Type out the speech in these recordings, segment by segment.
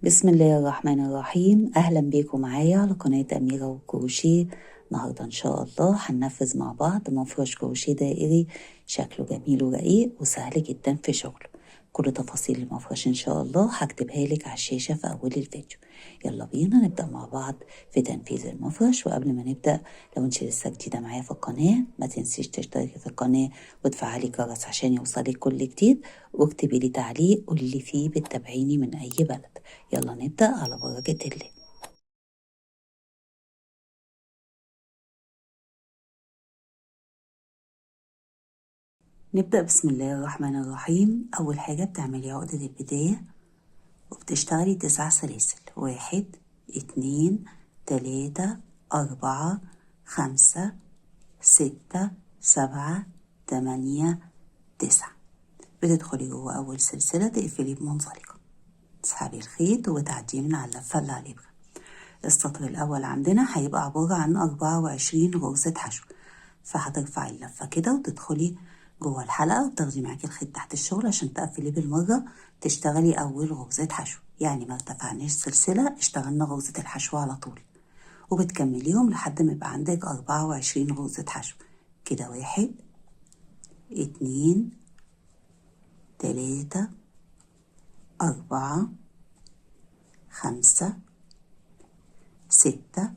بسم الله الرحمن الرحيم. أهلا بيكم معايا على قناة أميرة والكروشيه. النهاردة إن شاء الله هننفذ مع بعض مفرش كروشيه دائري شكله جميل ورقيق وسهل جدا في شغله. كل تفاصيل المفرش إن شاء الله هكتبها لك على الشاشة في أول الفيديو. يلا بينا نبدأ مع بعض في تنفيذ المفرش. وقبل ما نبدأ، لو انت لسه جديدة معايا في القناة ما تنسيش تشتركي في القناة وتفعلي الجرس عشان يوصلك كل جديد، واكتبي لي تعليق قولي فيه بتتابعيني من أي بلد. يلا نبدأ على بركة الله. نبدأ بسم الله الرحمن الرحيم. أول حاجة بتعملي عقدة البداية وبتشتغلي 9 سلاسل. 1 2 3 4 5 6 7 8 9. بتدخلي جوه أول سلسلة تقفلي بمنزلقة، تسحبي الخيط وتعديه من على اللفة اللي على الإبرة. السطر الأول عندنا هيبقى عبارة عن 24 غرزة حشو، فهترفعي اللفة كده وتدخلي جوه الحلقة وتاخدي معاكي الخيط تحت الشغل عشان تقفليه بالمرة. تشتغلي أول غرزة حشو، يعني ما ارتفعناش سلسلة، اشتغلنا غرزة الحشو على طول، وبتكمليهم لحد ما يبقى عندك 24 غرزة حشو كده. 1 2 3 4 5 6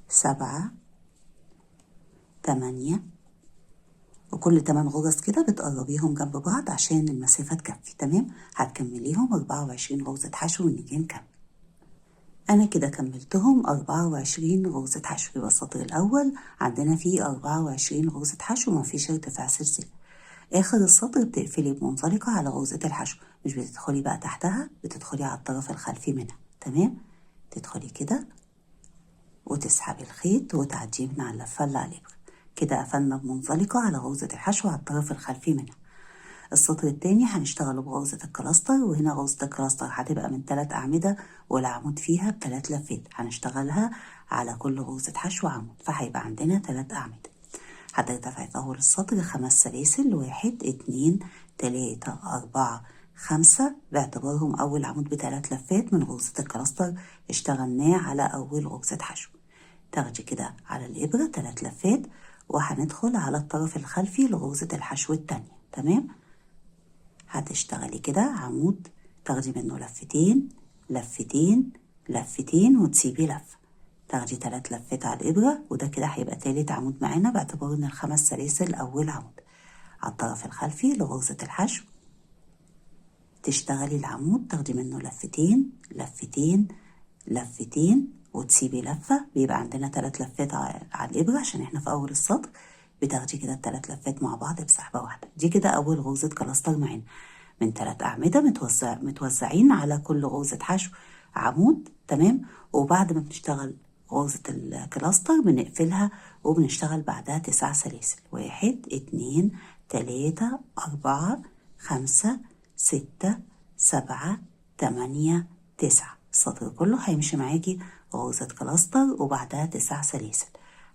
7 8. وكل 8 غرز كده بتقربيهم جنب بعض عشان المسافة تكفي. تمام، هتكمليهم 24 غرزة حشو ونيجي نكمل. أنا كده كملتهم 24 غرزة حشو. يبقى السطر الأول عندنا فيه 24 غرزة حشو ومفيش ارتفاع سلسلة. آخر السطر بتقفلي بمنزلقة على غرزة الحشو، مش بتدخلي بقى تحتها، بتدخلي على الطرف الخلفي منها. تمام، تدخلي كده وتسحبي الخيط وتعديه من على اللفة اللي على الإبرة. كده قفلنا بمنزلقة على غرزة الحشو على الطرف الخلفي منها. السطر التاني هنشتغله بغرزة الكلاستر، وهنا غرزة الكلاستر هتبقى من 3 أعمدة والعمود فيها ب3 لفات، هنشتغلها على كل غرزة حشو عمود، فهيبقى عندنا 3 أعمدة. هترتفعي في أول السطر 5 سلاسل. 1 2 3 4 5 باعتبارهم أول عمود ب3 لفات من غرزة الكلاستر اشتغلناه على أول غرزة حشو. تاخدي كده على الإبرة 3 لفات وهندخل على الطرف الخلفي لغرزة الحشو التانية. تمام، هتشتغلي كده عمود، تاخدي منه لفتين لفتين لفتين وتسيبي لفة، تاخدي 3 لفات على الإبرة، وده كده هيبقى تالت عمود معانا باعتبار ان ال5 سلاسل أول عمود. على الطرف الخلفي لغرزة الحشو تشتغلي العمود، تاخدي منه لفتين لفتين لفتين وتسيبي لفة، بيبقى عندنا 3 لفات على الإبرة عشان احنا في أول السطر. بتاخدي كده ال3 لفات مع بعض بسحبة واحدة. دي كده أول غرزة كلاستر معانا من 3 أعمدة متوزعين على كل غرزة حشو عمود. تمام، وبعد ما بنشتغل غرزة الكلاستر بنقفلها وبنشتغل بعدها 9 سلاسل. 1 2 3 4 5 6 7 8 9. السطر كله هيمشي معاكي غرزة كلاستر وبعدها 9 سلاسل.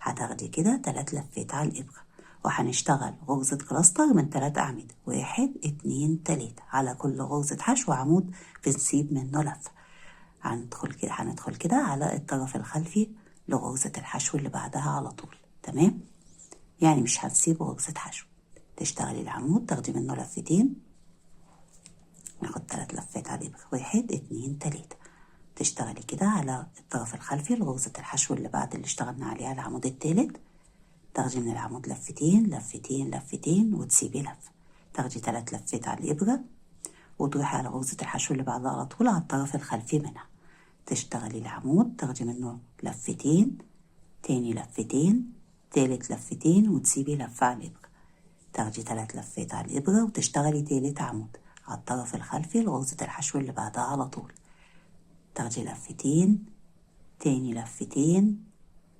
هتاخدي كده 3 لفات على الإبرة وهنشتغل غرزة كلاستر من 3 أعمدة. 1 2 3 على كل غرزة حشو عمود بنسيب منه لفة. هندخل كده على الطرف الخلفي لغرزة الحشو اللي بعدها على طول. تمام، يعني مش هنسيب غرزة حشو. تشتغلي العمود، تاخدي منه لفتين، ناخد 3 لفات على الإبرة. 1 2 3. تشتغلي كده على الطرف الخلفي لغرزة الحشو اللي بعد اللي اشتغلنا عليها العمود التالت، تاخدي من العمود لفتين لفتين لفتين وتسيبي لفة، تاخدي 3 لفات على الإبرة وتروحي على غرزة الحشو اللي بعدها على طول على الطرف الخلفي منها. تشتغلي العمود، تاخدي منه لفتين، تاني لفتين، تالت لفتين وتسيبي لفة على الإبرة، تاخدي 3 لفات على الإبرة وتشتغلي تالت عمود على الطرف الخلفي لغرزة الحشو اللي بعدها على طول، تاخدي لفتين، تاني لفتين،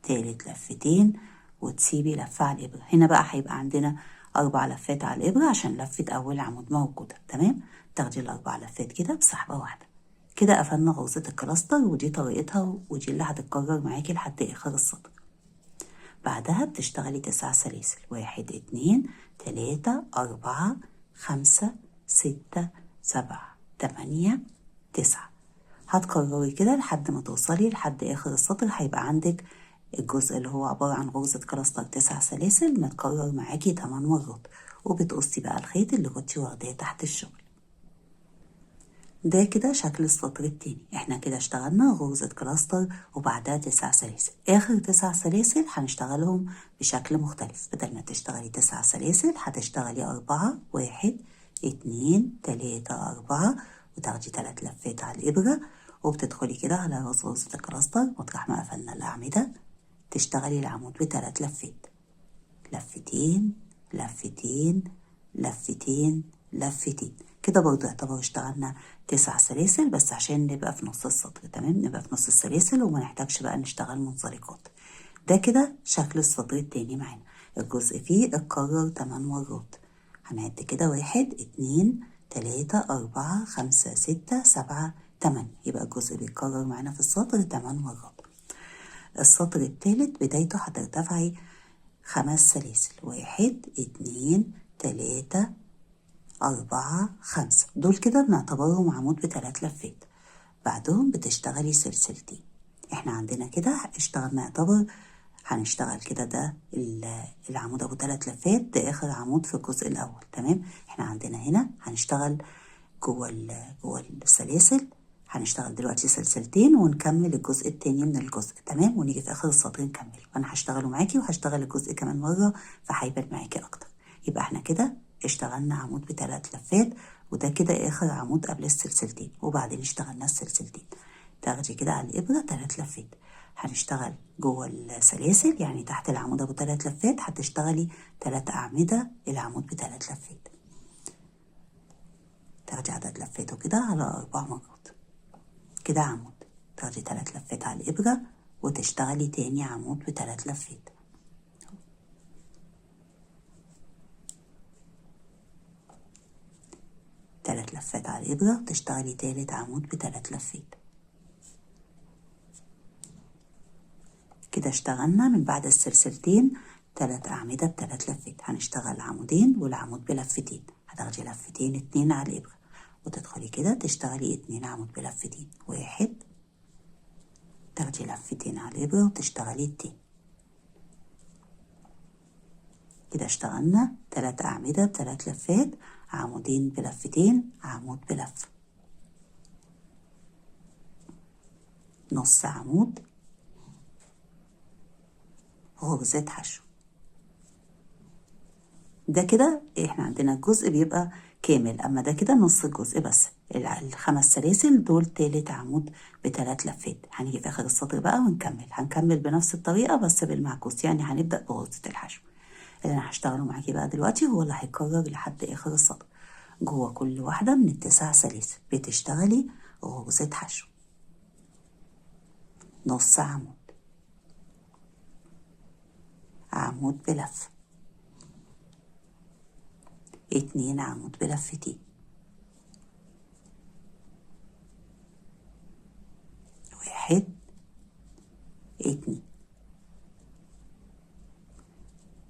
تالت لفتين وتسيبي لفة على الإبرة. هنا بقى هيبقى عندنا 4 لفات على الإبرة عشان لفة أول عمود موجودة. تمام، تاخدي ال4 لفات كده بسحبة واحدة. كده قفلنا غرزة الكلاستر، ودي طريقتها ودي اللي هتتكرر معاكي لحد آخر السطر. بعدها بتشتغلي 9 سلاسل. 1 2 3 4 5 6 7 8 9. هتكرري كده لحد ما توصلي لحد آخر السطر. هيبقى عندك الجزء اللي هو عبارة عن غرزة كلاستر 9 سلاسل متكرر معاكي 8 مرات، وبتقصي بقى الخيط اللي كنتي واخداه تحت الشغل. ده كده شكل السطر التاني. احنا كده اشتغلنا غرزة كلاستر وبعدها 9 سلاسل. آخر 9 سلاسل هنشتغلهم بشكل مختلف. بدل ما تشتغلي 9 سلاسل هتشتغلي 4، 1 2 3 4، وتاخدي 3 لفات على الإبرة، وبتدخلي كده على راس غرزة الكلاستر مطرح ما قفلنا الأعمدة، تشتغلي العمود ب3 لفات، لفتين لفتين لفتين لفتين كده. برضو يعتبر اشتغلنا 9 سلاسل، بس عشان نبقى في نص السطر. تمام، نبقى في نص السلاسل وما نحتاجش بقى نشتغل منزلقات. ده كده شكل السطر التاني معانا. الجزء فيه اتكرر 8 مرات. هنعد كده 1 2 3 4 5 6 7 8. يبقى الجزء بيتكرر معانا في السطر 8 مرات. السطر التالت بدايته هترتفعي 5 سلاسل، 1 2 3 4 5. دول كده بنعتبرهم عمود ب3 لفات. بعدهم بتشتغلي سلسلتين. احنا عندنا كده اشتغلنا، يعتبر هنشتغل كده ده العمود ابو 3 لفات، ده اخر عمود في الجزء الاول. تمام، احنا عندنا هنا هنشتغل جوه السلاسل. هنشتغل دلوقتي سلسلتين ونكمل الجزء التاني من الجزء. تمام، ونيجي في اخر السطر نكمل. وانا هشتغله معاكي وهشتغل الجزء كمان مره فهيبان معاكي اكتر. يبقى احنا كده اشتغلنا عمود ب3 لفات، وده كده اخر عمود قبل السلسلتين، وبعدين اشتغلنا السلسلتين. تاخدي كده على الابره 3 لفات. هنشتغل جوه السلاسل، يعني تحت العمود ابو 3 لفات هتشتغلي 3 اعمده العمود ب3 لفات. تاخدي عدد لفاته كده على 4 مرات كده عمود. تاخدي 3 لفات على الإبرة وتشتغلي تاني عمود ب3 لفات. تلات لفات على الإبرة وتشتغلي تالت عمود ب3 لفات. كده اشتغلنا من بعد السلسلتين 3 أعمدة ب3 لفات. هنشتغل عمودين والعمود بلفتين. هتاخدي لفتين 2 على الإبرة وتدخلي كده تشتغلي 2 عمود بلفتين، 1. تاخدي لفتين على الإبرة وتشتغلي 2. كده اشتغلنا 3 أعمدة ب3 لفات، عمودين بلفتين، عمود بلفة، نص عمود، غرزة حشو. ده كده احنا عندنا الجزء بيبقى كامل، اما ده كده نص الجزء بس. ال5 سلاسل دول تالت عمود ب3 لفات. هنيجي في اخر السطر بقى ونكمل. هنكمل بنفس الطريقة بس بالمعكوس، يعني هنبدأ بغرزة الحشو. اللي انا هشتغله معاكي بقى دلوقتي هو اللي هيكرر لحد اخر السطر. جوه كل واحدة من ال9 سلاسل بتشتغلي غرزة حشو، نص عمود، عمود بلف، 2 عمود بلفتين، 1 2.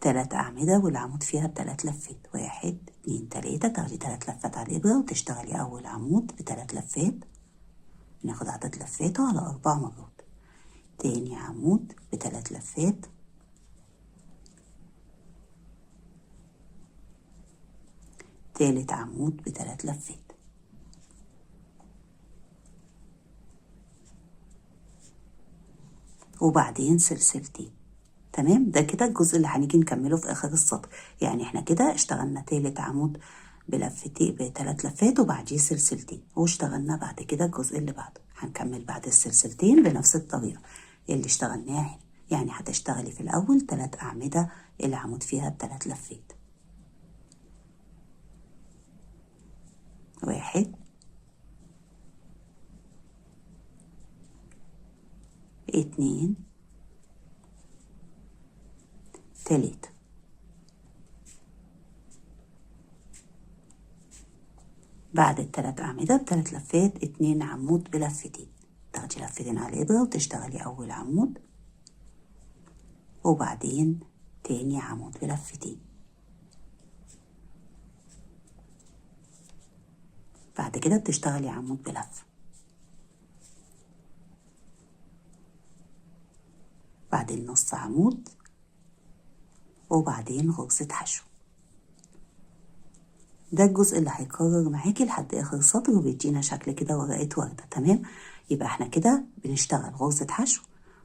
3 أعمدة والعمود فيها ب3 لفات، 1 2 3. تاخدي 3 لفات على الإبرة وتشتغلي أول عمود ب3 لفات. ناخد عدد لفاته على 4 مرات. تاني عمود ب3 لفات، تالت عمود ب3 لفات، وبعدين سلسلتين. تمام، ده كده الجزء اللي هنيجي نكمله في آخر السطر. يعني احنا كده اشتغلنا تالت عمود بلفتين ب3 لفات وبعديه سلسلتين، واشتغلنا بعد كده الجزء اللي بعده. هنكمل بعد السلسلتين بنفس الطريقة اللي اشتغلناها هنا. يعني هتشتغلي في الأول 3 أعمدة العمود فيها ب3 لفات، 1 2 3. بعد ال3 أعمدة ب3 لفات 2 عمود بلفتين. تاخدي لفتين على الإبرة وتشتغلي أول عمود، وبعدين تاني عمود بلفتين. بعد كده بتشتغلي عمود بلفة. وبعدين نص عمود وبعدين غرزة حشو. ده الجزء اللي هيكرر معاكي لحد اخر السطر وبيدينا شكل كده ورقة وردة. تمام، يبقى احنا كده بنشتغل غرزة حشو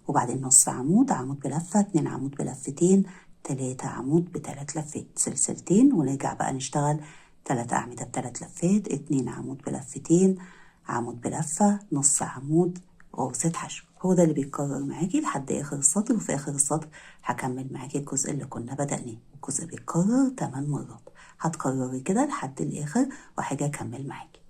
وبعدين نص عمود، عمود بلفة، 2 عمود بلفتين، 3 عمود ب3 لفات، سلسلتين، ونرجع بقى نشتغل 3 أعمدة ب3 لفات، 2 عمود بلفتين، عمود بلفة، نص عمود، غرزة حشو. هو ده اللي بيتكرر معاكي لحد آخر السطر، وفي آخر السطر هكمل معاكي الجزء اللي كنا بدأناه. الجزء بيتكرر 8 مرات، هتكرري كده لحد الآخر وهاجي أكمل معاكي.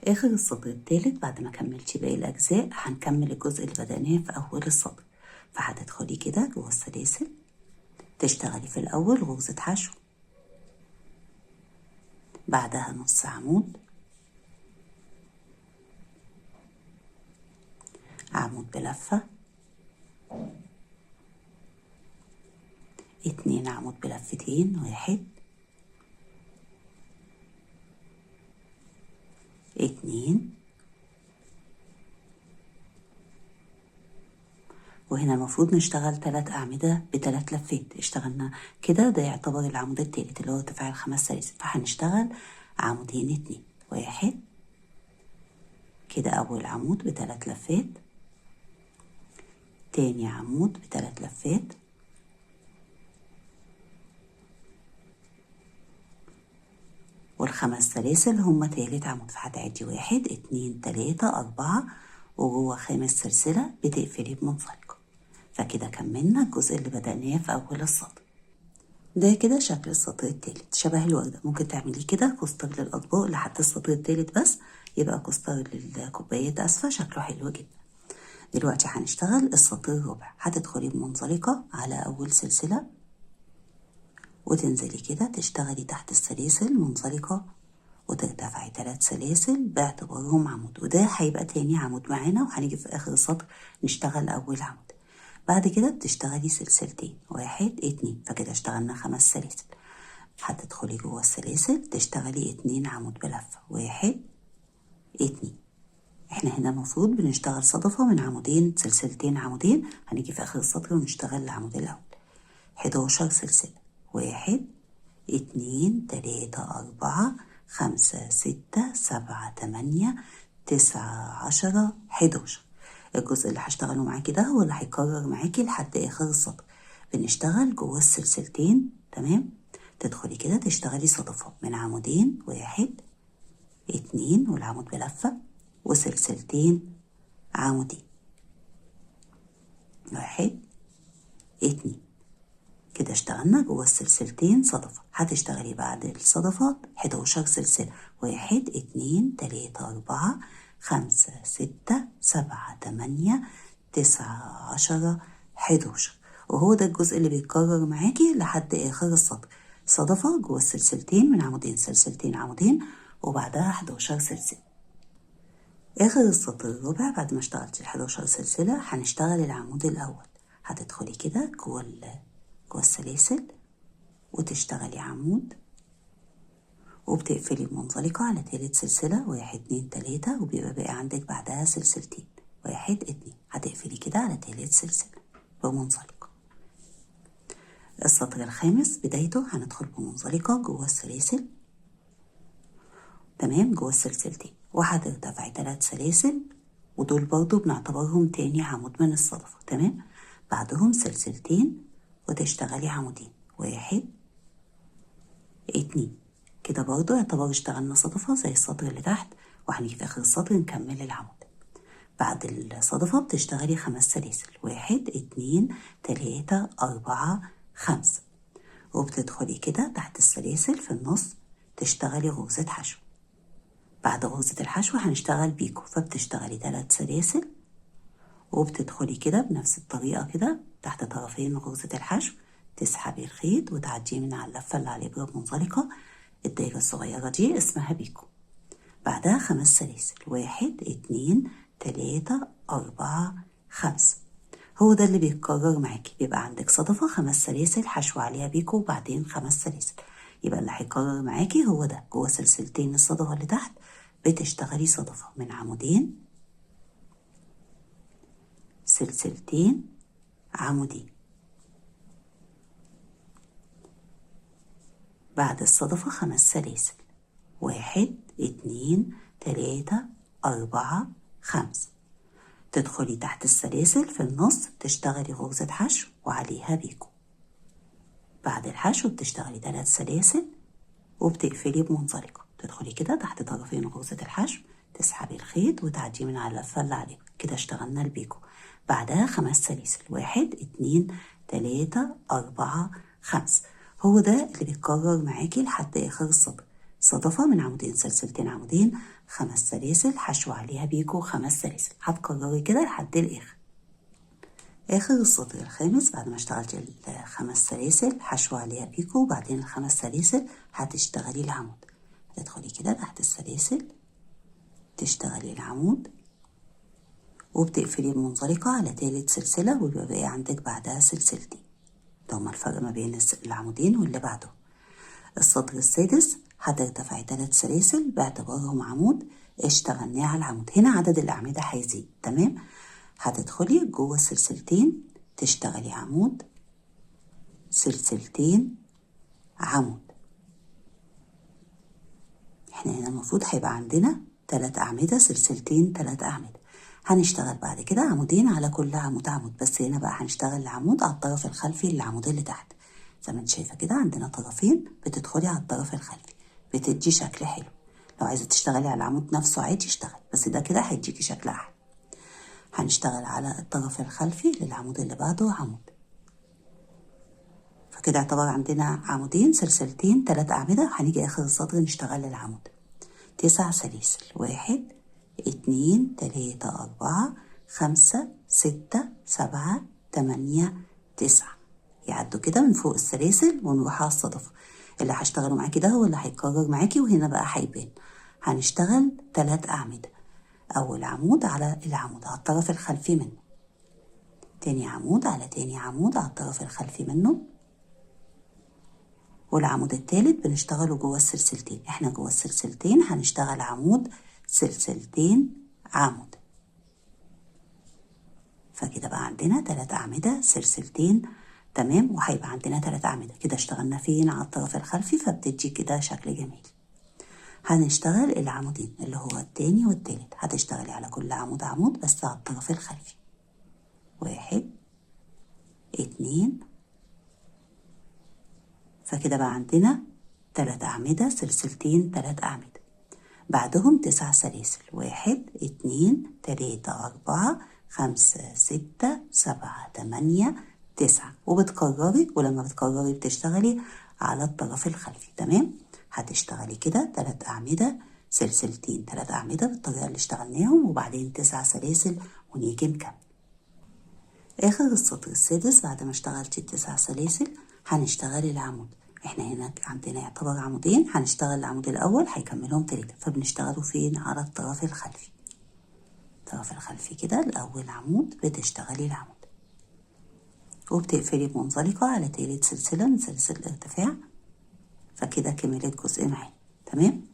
آخر السطر التالت بعد ما كملتي باقي الأجزاء هنكمل الجزء اللي بدأناه في أول السطر. فهتدخلي كده جوه السلاسل، تشتغلي في الأول غرزة حشو، بعدها نص عمود، عمود بلفة، 2 عمود بلفتين، 1 2، وهنا المفروض نشتغل 3 أعمدة ب3 لفات. اشتغلنا كده، ده يعتبر العمود التالت اللي هو ارتفاع ال5 سلاسل، فهنشتغل عمودين 2، 1 كده أول عمود ب3 لفات، تاني عمود ب3 لفات، وال5 سلاسل هما تالت عمود. فهتعدي 1 2 3 4 وجوه خامس سلسلة بتقفلي بمنزلقة. فكده كملنا الجزء اللي بدأناه في أول السطر. ده كده شكل السطر التالت شبه الوردة. ممكن تعمليه كده كوستر للأطباق لحد السطر التالت بس، يبقى كوستر للكوبايات أسفة، شكله حلو جدا. دلوقتي هنشتغل السطر الرابع. هتدخلي بمنزلقة على أول سلسلة وتنزلي كده تشتغلي تحت السلاسل منزلقة وترتفعي 3 سلاسل باعتبارهم عمود، وده هيبقى تاني عمود معانا، وهنيجي في آخر السطر نشتغل أول عمود. بعد كده بتشتغلي سلسلتين، 1 2، فكده اشتغلنا 5 سلاسل. هتدخلي جوه السلاسل تشتغلي 2 عمود بلفة، 1 2. احنا هنا المفروض بنشتغل صدفة من عمودين، سلسلتين عمودين، هنيجي في آخر السطر ونشتغل العمود الأول. 11 سلسلة، 1 2 3 4 5 6 7 8 9 10 11. الجزء اللي هشتغله معاكي ده هو اللي هيكرر معاكي لحد آخر السطر. بنشتغل جوه السلسلتين. تمام، تدخلي كده تشتغلي صدفة من عمودين، 1 2 والعمود بلفة، وسلسلتين عمودين، 1 2. كده اشتغلنا جوه السلسلتين صدفة. هتشتغلي بعد الصدفات 11 سلسلة، 1 2 3 4 5 6 7 8 9 10 11. وهو ده الجزء اللي بيتكرر معاكي لحد آخر السطر. صدفة جوه السلسلتين من عمودين، سلسلتين عمودين، وبعدها 11 سلسلة. آخر السطر الرابع بعد ما اشتغلتي 11 سلسلة هنشتغل العمود الأول. هتدخلي كده جوه السلاسل وتشتغلي عمود وبتقفلي بمنزلقة على تالت سلسلة، 1 2 3، وبيبقى باقي عندك بعدها سلسلتين، 1 2. هتقفلي كده على تالت سلسلة بمنزلقة. السطر الخامس بدايته هندخل بمنزلقة جوه السلاسل، تمام، جوه السلسلتين، وهترتفعي 3 سلاسل، ودول برضو بنعتبرهم تاني عمود من الصدفة. تمام، بعدهم سلسلتين وتشتغلي عمودين، 1 2. كده برضو يعتبر اشتغلنا صدفة زي السطر اللي تحت، وهنيجي في آخر السطر نكمل العمود. بعد الصدفة بتشتغلي 5 سلاسل، 1 2 3 4 5، وبتدخلي كده تحت السلاسل في النص تشتغلي غرزة حشو. بعد غرزة الحشو هنشتغل بيكو، فبتشتغلي 3 سلاسل وبتدخلي كده بنفس الطريقة كده تحت طرفين غرزة الحشو، تسحبي الخيط وتعديه من على اللفة اللي على الإبرة بمنزلقة. الدايرة الصغيرة دي اسمها بيكو. بعدها 5 سلاسل، 1 2 3 4 5. هو ده اللي بيتكرر معاكي، بيبقى عندك صدفة 5 سلاسل حشو عليها بيكو وبعدين 5 سلاسل. يبقى اللي هيكرر معاكي هو ده. جوه سلسلتين الصدفة اللي تحت بتشتغلي صدفة من عمودين، سلسلتين، عمودين. بعد الصدفة 5 سلاسل، 1 2 3 4 5. تدخلي تحت السلاسل في النص تشتغلي غرزة حشو وعليها بيكو. بعد الحشو بتشتغلي 3 سلاسل وبتقفلي بمنزلقة. تدخلي كده تحت طرفين غرزة الحشو، تسحبي الخيط وتعديه من على اللفة اللي عليها. كده اشتغلنا البيكو. بعدها 5 سلاسل، 1 2 3 4 5. هو ده اللي بيتكرر معاكي لحد آخر السطر. صدفة من عمودين، سلسلتين عمودين، 5 سلاسل، حشو عليها بيكو، 5 سلاسل. هتكرري كده لحد الآخر. آخر السطر الخامس بعد ما اشتغلتي 5 سلاسل، حشو عليها بيكو، وبعدين 5 سلاسل هتشتغلي العمود. هتدخلي كده تحت السلاسل تشتغلي العمود وبتقفلي المنزلقة على تالت سلسلة، ويبقى باقي عندك بعدها سلسلتين. ده هما الفرق ما بين العمودين واللي بعده. السطر السادس هترتفعي 3 سلاسل باعتبارهم عمود اشتغلناه على العمود. هنا عدد الأعمدة هيزيد، تمام. هتدخلي جوه السلسلتين تشتغلي عمود، سلسلتين، عمود. احنا هنا المفروض هيبقى عندنا 3 أعمدة، سلسلتين، 3 أعمدة. هنشتغل بعد كده عمودين على كل عمود عمود، بس هنا بقى هنشتغل العمود على الطرف الخلفي للعمود اللي تحت. زي ما انت شايفة كده عندنا طرفين، بتدخلي على الطرف الخلفي بتدي شكل حلو. لو عايزة تشتغلي على العمود نفسه عادي اشتغل، بس ده كده هيديكي شكل أحلى. هنشتغل على الطرف الخلفي للعمود اللي بعده عمود. فكده اعتبر عندنا عمودين، سلسلتين، 3 أعمدة. هنيجي آخر السطر نشتغل العمود. 9 سلاسل، 1 2 3 4 5 6 7 8 9. يعدوا كده من فوق السلاسل ونروح على الصدفة. اللي هشتغلوا معاكي ده هو اللي هيتكرر معاكي، وهنا بقى هيبان. هنشتغل 3 أعمدة. أول عمود على العمود على الطرف الخلفي منه، تاني عمود على تاني عمود على الطرف الخلفي منه، والعمود التالت بنشتغله جوه السلسلتين. احنا جوه السلسلتين هنشتغل عمود، سلسلتين، عمود. فكده بقى عندنا 3 أعمدة، سلسلتين، تمام. وهيبقى عندنا 3 أعمدة. كده اشتغلنا فين؟ على الطرف الخلفي، فبتدي كده شكل جميل. هنشتغل العمودين اللي هو التاني والتالت. هتشتغلي على كل عمود عمود بس على الطرف الخلفي. 1 2. فكده بقى عندنا 3 أعمدة، سلسلتين، 3 أعمدة. بعدهم 9 سلاسل، 1 2 3 4 5 6 7 8 9. وبتكرري، ولما بتكرري بتشتغلي على الطرف الخلفي، تمام. هتشتغلي كده 3 أعمدة، سلسلتين، 3 أعمدة بالطريقة اللي اشتغلناهم، وبعدين 9 سلاسل ونيجي نكمل. آخر السطر السادس بعد ما اشتغلتي 9 سلاسل هنشتغل العمود. احنا هنا عندنا يعتبر عمودين، هنشتغل العمود الأول هيكملهم 3، فبنشتغلوا فين؟ على الطرف الخلفي. الطرف الخلفي كده الأول عمود بتشتغلي العمود وبتقفلي بمنزلقة على تالت سلسلة من سلسلة الارتفاع. فكده كملت جزء معانا، تمام.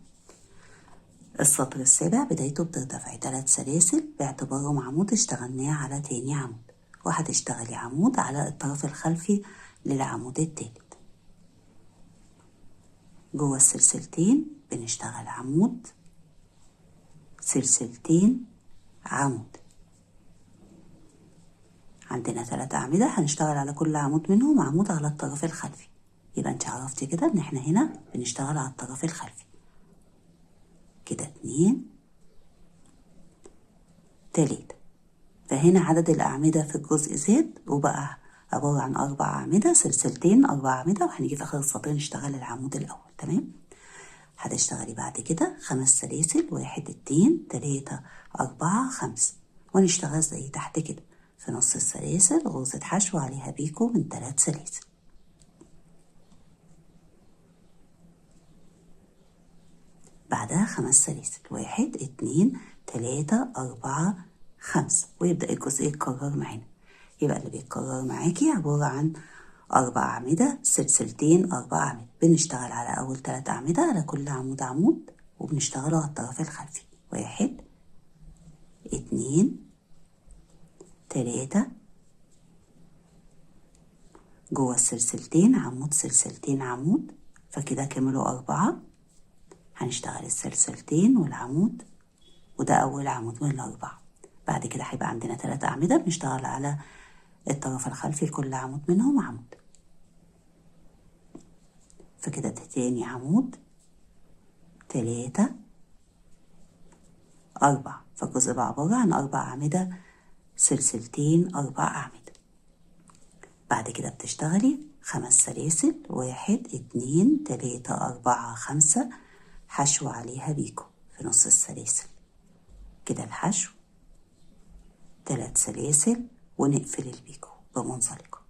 السطر السابع بدايته بترتفعي 3 سلاسل باعتبارهم عمود اشتغلناه على تاني عمود، وهتشتغلي عمود على الطرف الخلفي للعمود التالت. جوه السلسلتين بنشتغل عمود، سلسلتين، عمود. عندنا 3 أعمدة، هنشتغل على كل عمود منهم عمود على الطرف الخلفي. يبقى انت عرفتي كده ان احنا هنا بنشتغل على الطرف الخلفي. كده 2 3. فهنا عدد الأعمدة في الجزء زاد وبقى عبارة عن 4 أعمدة، سلسلتين، 4 أعمدة. وهنيجي في آخر السطر نشتغل العمود الأول، تمام. هتشتغلي بعد كده 5 سلاسل، 1 2 3 4 5. ونشتغل زي تحت كده في نص السلاسل غرزة حشو عليها بيكو من 3 سلاسل. بعدها 5 سلاسل، 1 2 3 4 5. ويبدأ الجزء يتكرر معانا. يبقى اللي بيتكرر معاكي عبارة عن 4 أعمدة، سلسلتين، 4 أعمدة. بنشتغل على أول 3 أعمدة على كل عمود عمود، وبنشتغلوا على الطرف الخلفي. 1 2 3 جوه السلسلتين عمود سلسلتين عمود، فكده كملوا 4. هنشتغل السلسلتين والعمود، وده أول عمود من ال4. بعد كده هيبقى عندنا 3 أعمدة بنشتغل على الطرف الخلفي لكل عمود منهم عمود، فكده ده تاني عمود 3 4. فالجزء بقى عبارة عن 4 أعمدة سلسلتين 4 أعمدة. بعد كده بتشتغلي 5 سلاسل 1 2 3 4 5 حشو عليها بيكو في نص السلاسل، كده الحشو 3 سلاسل ونقفل البيكو بمنزلقة،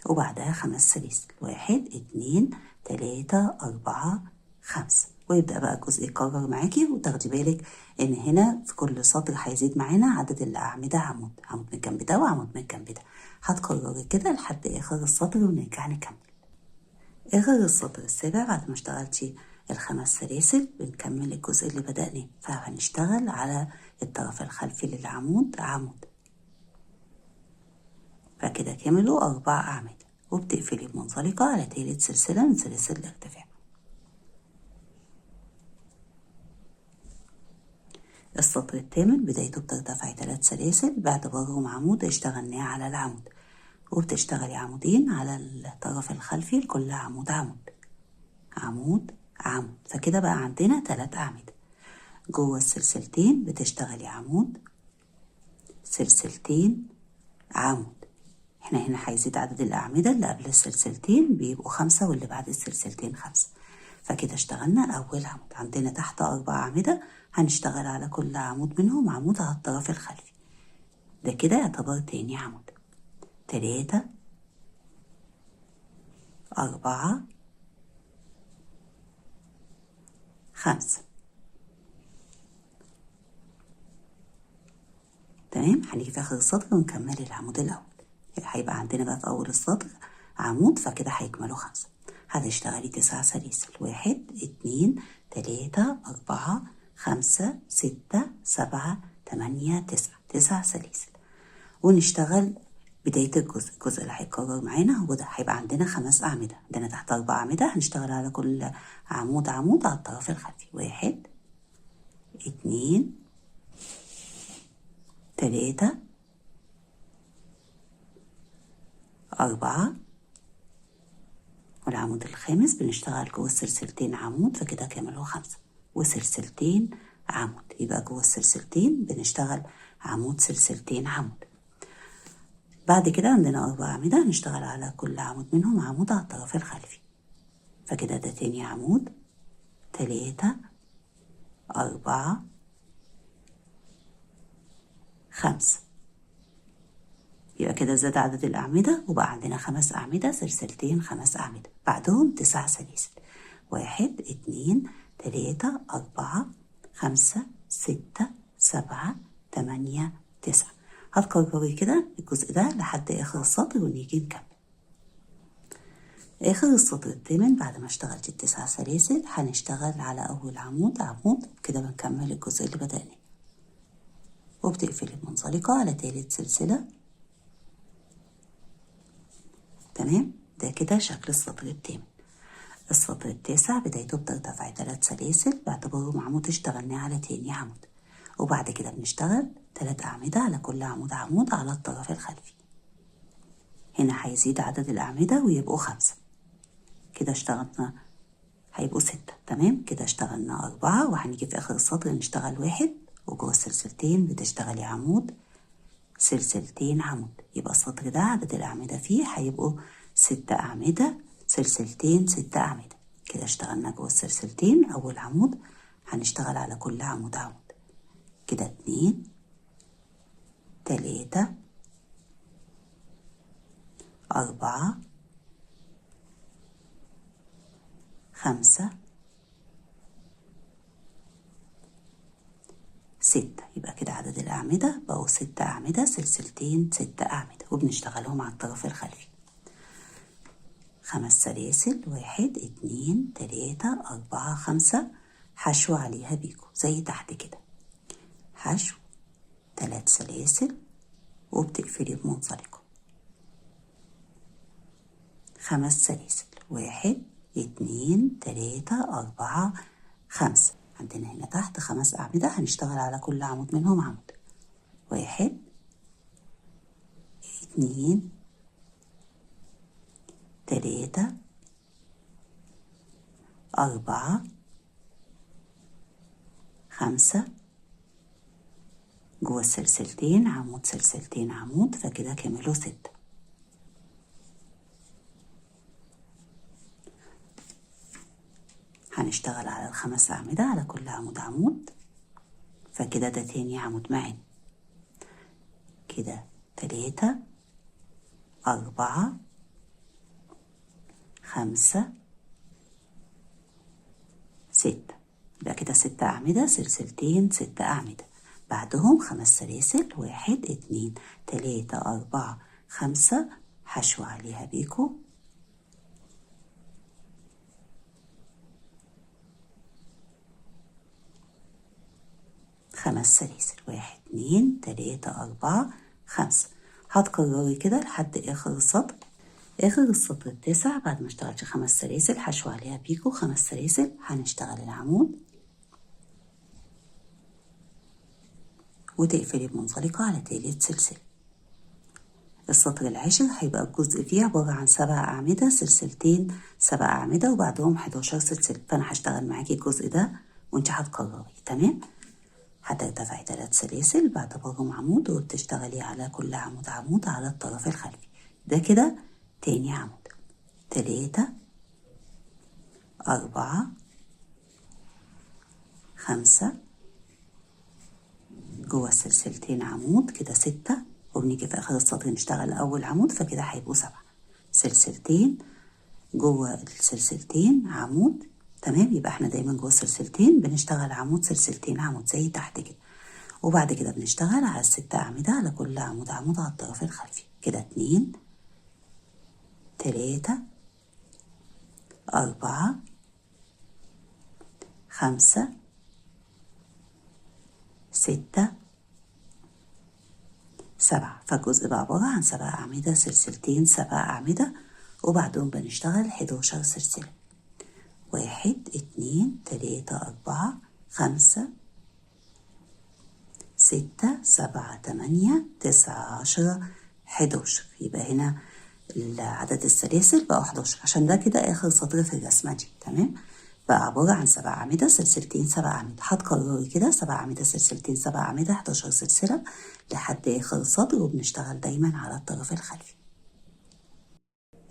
وبعدها 5 سلاسل 1 2 3 4 5. ويبدأ بقى الجزء يتكرر معاكي، وتاخدي بالك ان هنا في كل سطر هيزيد معانا عدد الأعمدة عمود، عمود من الجنب ده وعمود من الجنب ده. هتكرري كده لحد آخر السطر ونرجع نكمل. آخر السطر السابع بعد ما اشتغلتي ال5 سلاسل بنكمل الجزء اللي بدأناه، فهنشتغل على الطرف الخلفي للعمود عمود، فكده كملوا 4 أعمدة، وبتقفلي بمنزلقة على تالت سلسلة من سلاسل الارتفاع. السطر الثامن بدايته بترتفعي 3 سلاسل باعتبارهم عمود اشتغلناه على العمود، وبتشتغلي عمودين على الطرف الخلفي لكل عمود عمود عمود عمود، فكده بقى عندنا 3 أعمدة. جوه السلسلتين بتشتغلي عمود سلسلتين عمود. احنا هنا هيزيد عدد الأعمدة اللي قبل السلسلتين بيبقوا 5 واللي بعد السلسلتين 5، فكده اشتغلنا أول عمود. عندنا تحت 4 أعمدة هنشتغل على كل عمود منهم عمود على الطرف الخلفي، ده كده يعتبر تاني عمود. 3 4 5. تمام. هنيجي في آخر السطر ونكمل العمود الأول. هيبقى عندنا بقى في أول السطر عمود، فكده هيكملوا 5. هتشتغلي 9 سلاسل 1 2 3 4 5 6 7 8 9 9 سلاسل، ونشتغل بداية الجزء اللي هيتكرر معانا هو ده. هيبقى عندنا 5 أعمدة، عندنا تحت 4 أعمدة هنشتغل على كل عمود عمود على الطرف الخلفي. 1 2 3 4، والعمود الخامس بنشتغل جوه السلسلتين عمود، فكده كاملوا 5 وسلسلتين عمود، يبقى جوه السلسلتين بنشتغل عمود سلسلتين عمود. بعد كده عندنا 4 أعمدة هنشتغل على كل عمود منهم عمود على الطرف الخلفي، فكده ده تاني عمود 3 4 5. يبقى كده زاد عدد الأعمدة وبقى عندنا 5 أعمدة سلسلتين 5 أعمدة، بعدهم 9 سلاسل 1 2 3 4 5 6 7 8 9. هتكرري كده الجزء ده لحد آخر السطر ونيجي نكمل. آخر السطر الثامن بعد ما اشتغلت ال9 سلاسل هنشتغل على أول عمود عمود، كده بنكمل الجزء اللي بدأناه، وبتقفلي بمنزلقة على تالت سلسلة. تمام. ده كده شكل السطر الثامن. السطر التاسع بدايته بترتفع 3 سلاسل باعتباره عمود اشتغلناه على تاني عمود، وبعد كده بنشتغل 3 أعمدة على كل عمود عمود على الطرف الخلفي. هنا هيزيد عدد الأعمدة ويبقوا 5، كده اشتغلنا هيبقوا 6. تمام. كده اشتغلنا 4، وهنيجي في آخر السطر نشتغل 1، وجوه السلسلتين بتشتغلي عمود سلسلتين عمود، يبقى السطر ده عدد الأعمدة فيه هيبقوا 6 أعمدة سلسلتين 6 أعمدة. كده اشتغلنا جوه السلسلتين أول عمود هنشتغل على كل عمود عمود، كده 2 3 4 5 6. يبقى كده عدد الأعمدة بقوا 6 أعمدة سلسلتين 6 أعمدة، وبنشتغلهم على الطرف الخلفي. 5 سلاسل 1 2 3 4 5 حشو عليها بيكو زي تحت كده، حشو 3 سلاسل وبتقفلي بمنزلقة. 5 سلاسل، 1 2 3 4 5. عندنا هنا تحت 5 أعمدة، هنشتغل على كل عمود منهم عمود. 1 2 3 4 5. جوه السلسلتين عمود سلسلتين عمود، فكده كملوا 6. هنشتغل على ال5 أعمدة على كل عمود عمود، فكده ده تاني عمود معانا. كده 3 4 5 6. يبقى كده 6 أعمدة، سلسلتين 6 أعمدة، بعدهم 5 سلاسل، 1 2 3 4 5. حشو عليها بيكو، خمس سلاسل، 1 2 3 4 5. هتكرري كده لحد آخر السطر. آخر السطر التاسع بعد ما اشتغلتش 5 سلاسل حشو عليها بيكو 5 سلاسل، هنشتغل العمود وتقفلي بمنزلقة على تالت سلسلة. السطر العاشر هيبقى الجزء فيه عبارة عن 7 أعمدة، سلسلتين 7 أعمدة وبعدهم 11 سلسلة، فأنا هشتغل معاكي الجزء ده وانت هتكرري. تمام؟ هترتفعي 3 سلاسل بعتبرهم عمود وبتشتغلي على كل عمود عمود على الطرف الخلفي. ده كده تاني عمود. 3 4 5. جوه السلسلتين عمود، كده 6. وبنيجي في آخر السطر نشتغل أول عمود، فكده هيبقوا 7 سلسلتين. جوه السلسلتين عمود. تمام؟ يبقى احنا دايما جوه السلسلتين بنشتغل عمود سلسلتين عمود زي تحت كده، وبعد كده بنشتغل على ال6 أعمدة على كل عمود عمود على الطرف الخلفي. كده 2 3 4 5 6 7. فالجزء بقى عبارة عن 7 أعمدة، سلسلتين 7 أعمدة وبعدهم بنشتغل 11 سلسلة. 1 2 3 4 5 6 7 8 9 10 11. يبقى هنا عدد السلاسل بقى 11 عشان ده كده آخر سطر في الرسمة دي. تمام؟ بقى عبارة عن 7 أعمدة، سلسلتين 7 أعمدة. هتكرري كده 7 أعمدة، سلسلتين 7 أعمدة، 11 سلسلة لحد آخر السطر، وبنشتغل دايما على الطرف الخلفي.